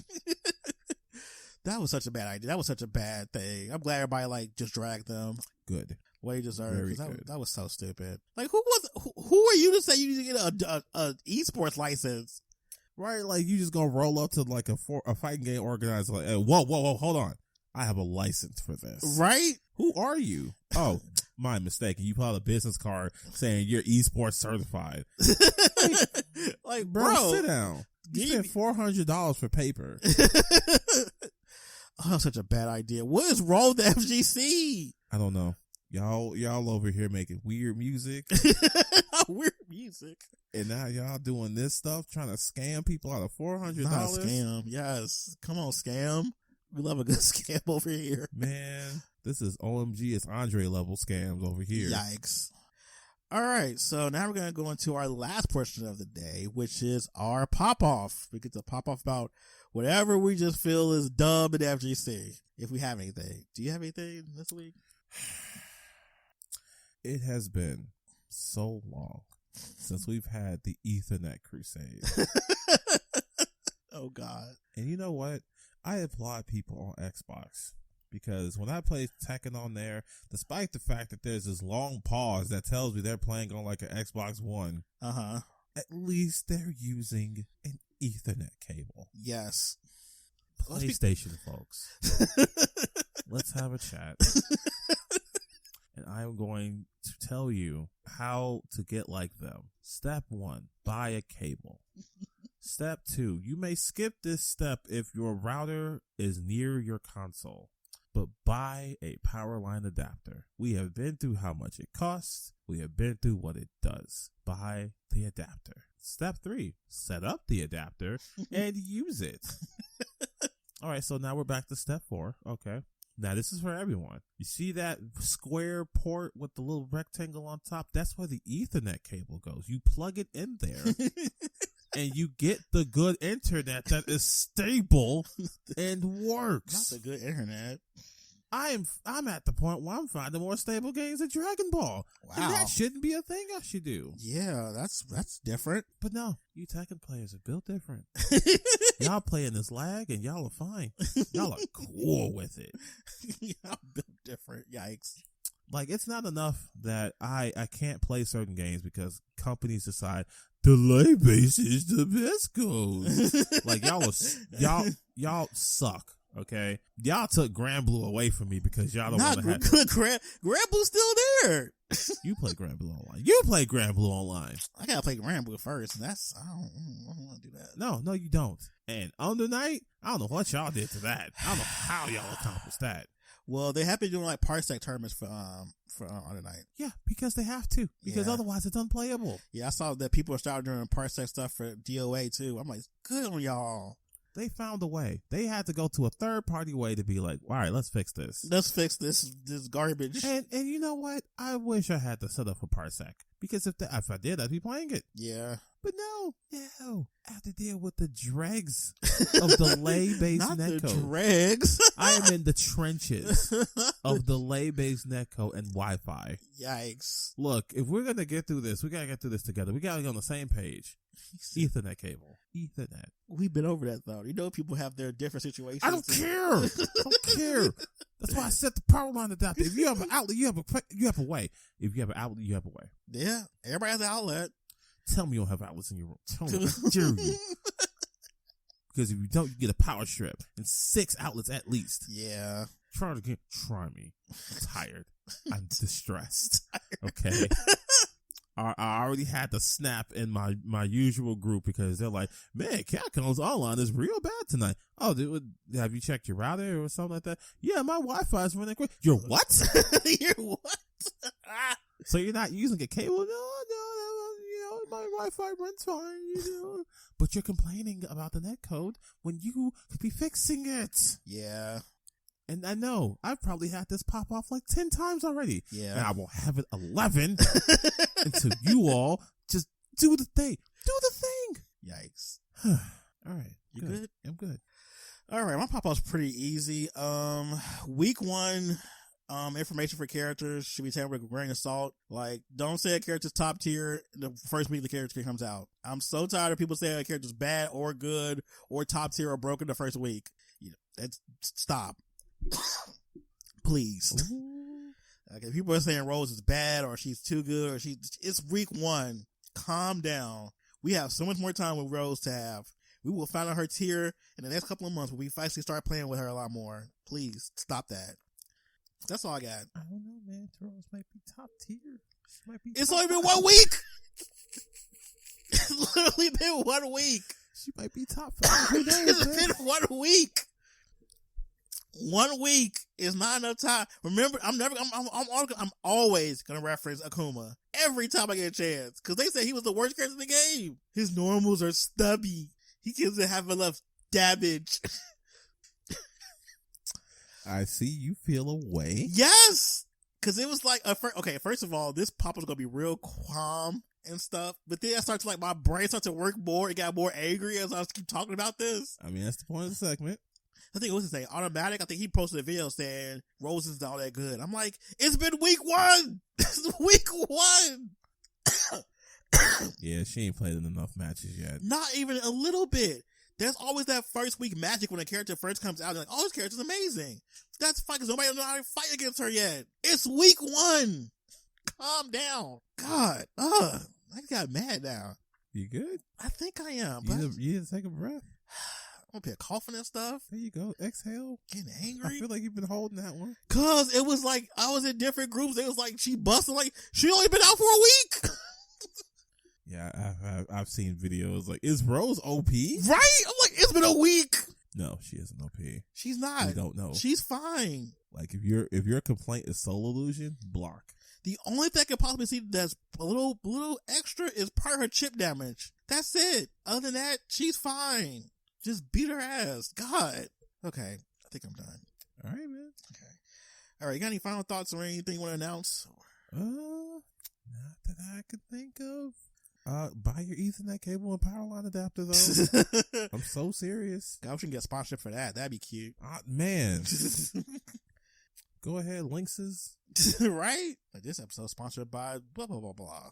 That was such a bad idea. That was such a bad thing. I'm glad everybody like just dragged them. Good. What he deserved. Very good. That was so stupid. Like, who are you to say you need to get a esports license? Right? Like, you just gonna roll up to like a fighting game organizer like, hey, whoa, hold on. I have a license for this. Right? Who are you? Oh, my mistake. You pull out a business card saying you're esports certified. like, bro, sit down. You spent $400 for paper. Oh, such a bad idea. What is wrong with the FGC? I don't know. Y'all over here making weird music. Weird music. And now y'all doing this stuff, trying to scam people out of $400. Not a scam. Yes. Come on, scam. We love a good scam over here. Man, this is OMG. It's Andre level scams over here. Yikes. All right. So now we're going to go into our last portion of the day, which is our pop-off. We get to pop off about whatever we just feel is dumb in FGC. If we have anything. Do you have anything this week? It has been so long since we've had the Ethernet crusade. Oh, God. And you know what? I applaud people on Xbox. Because when I play Tekken on there, despite the fact that there's this long pause that tells me they're playing on like an Xbox One, at least they're using an Ethernet cable. Yes. PlayStation folks. Let's have a chat. And I'm going to tell you how to get like them. Step 1, buy a cable. Step 2, you may skip this step if your router is near your console. But buy a power line adapter. We have been through how much it costs. We have been through what it does. Buy the adapter. Step 3, set up the adapter and use it. All right, so now we're back to step 4. Okay. Now this is for everyone. You see that square port with the little rectangle on top? That's where the Ethernet cable goes. You plug it in there. And you get the good internet that is stable and works. Not the good internet. I'm at the point where I'm finding more stable games than Dragon Ball. Wow. And that shouldn't be a thing I should do. Yeah, that's different. But no, you Tekken players are built different. Y'all play in this lag and y'all are fine. Y'all are cool with it. Y'all built different. Yikes. Like, it's not enough that I can't play certain games because companies decide delay base is the best code. Like, y'all suck. Okay, y'all took Grand Blue away from me because y'all don't want to have Grand Blue's still there. You play Grand Blue online. You play Grand Blue online. I gotta play Grand Blue first. And I don't want to do that. No, you don't. And Under Night, I don't know what y'all did to that. I don't know how y'all accomplished that. Well, they have been doing like Parsec tournaments for Under Night. Yeah, because they have to. Because otherwise it's unplayable. Yeah, I saw that people are starting doing Parsec stuff for DOA too. I'm like, good on y'all. They found a way. They had to go to a third-party way to be like, all right, let's fix this. Let's fix this garbage. And you know what? I wish I had to set up for Parsec. Because if I did, I'd be playing it. Yeah. But no. I have to deal with the dregs of delay-based netcode. Not the dregs. I am in the trenches of delay-based netcode and Wi-Fi. Yikes. Look, if we're going to get through this, we got to get through this together. We got to get on the same page. Ethernet cable. Ethernet. We've been over that though. You know, people have their different situations. I don't care. That's why I set the power line adapter. If you have an outlet, you have a way. If you have an outlet, you have a way. Yeah, everybody has an outlet. Tell me you don't have outlets in your room. Tell me. I dare you. Because if you don't, you get a power strip and 6 outlets at least. Yeah. Try it again. Try me. I'm tired. I'm distressed. Okay. I already had to snap in my usual group because they're like, man, Capcom's online is real bad tonight. Oh, have you checked your router or something like that? Yeah, my Wi-Fi is running quick. Your what? Your what? So you're not using a cable? No, my Wi-Fi runs fine, But you're complaining about the netcode when you could be fixing it. Yeah. And I know, I've probably had this pop off like 10 times already. Yeah. And I will have it 11 until you all just do the thing. Do the thing. Yikes. All right. You good? I'm good. All right. My pop off's pretty easy. Week 1, information for characters should be taken with a grain of salt. Like, don't say a character's top tier the first week the character comes out. I'm so tired of people saying a character's bad or good or top tier or broken the first week. Stop. Please. Okay, people are saying Rose is bad or she's too good or it's week 1. Calm down. We have so much more time with Rose to have. We will find out her tier in the next couple of months when we finally start playing with her a lot more. Please stop that. That's all I got. I don't know, man. Rose might be top tier. She might be. It's only been 1 week. It's literally been 1 week. She might be top 5. It's been 1 week. 1 week is not enough time. Remember, I'm always gonna reference Akuma every time I get a chance because they say he was the worst character in the game. His normals are stubby. He doesn't have enough damage. I see you feel away. Yes, because it was like first of all, this pop was gonna be real calm and stuff, but then I started to my brain started to work more. It got more angry as I was keep talking about this. I mean, that's the point of the segment. I think it was his name, Automatic. I think he posted a video saying Rose isn't all that good. I'm like, it's been week 1. It's week 1. Yeah, she ain't played in enough matches yet. Not even a little bit. There's always that first week magic when a character first comes out. You're like, oh, this character's amazing. That's fine because nobody knows how to fight against her yet. It's week 1. Calm down. God, I got mad now. You good? I think I am. You need to take a breath. I'm gonna be coughing and stuff. There you go. Exhale. Getting angry. I feel like you've been holding that one. Cause it was like I was in different groups. It was like she busted like she only been out for a week. Yeah, I've seen videos like, is Rose OP? Right? I'm like, it's been a week. No, she isn't OP. She's not. We don't know. She's fine. Like if your complaint is soul illusion, block. The only thing I could possibly see that's a little extra is part of her chip damage. That's it. Other than that, she's fine. Just beat her ass. God. Okay. I think I'm done. All right, man. Okay. All right. You got any final thoughts or anything you want to announce? Not that I could think of. Buy your Ethernet cable and power line adapter though. I'm so serious. God, we should get sponsored for that. That'd be cute. Man. Go ahead, Lynxes. Right? Like this episode sponsored by blah, blah, blah, blah.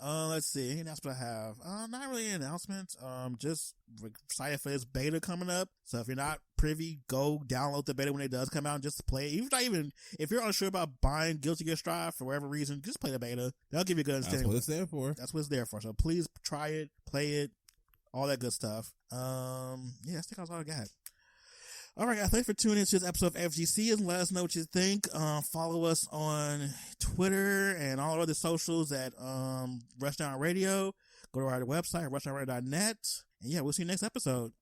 Let's see. Any announcement I have? Not really an announcement. Just excited for this beta coming up. So if you're not privy, go download the beta when it does come out and just play it. If you're unsure about buying Guilty Gear Strive for whatever reason, just play the beta. They'll give you a good understanding. That's what it's there for. That's what it's there for. So please try it, play it, all that good stuff. Yeah, I think that's all I got. All right, guys, thanks for tuning into this episode of FGC and let us know what you think. Follow us on Twitter and all our other socials at Rushdown Radio. Go to our website, rushdownradio.net. And yeah, we'll see you next episode.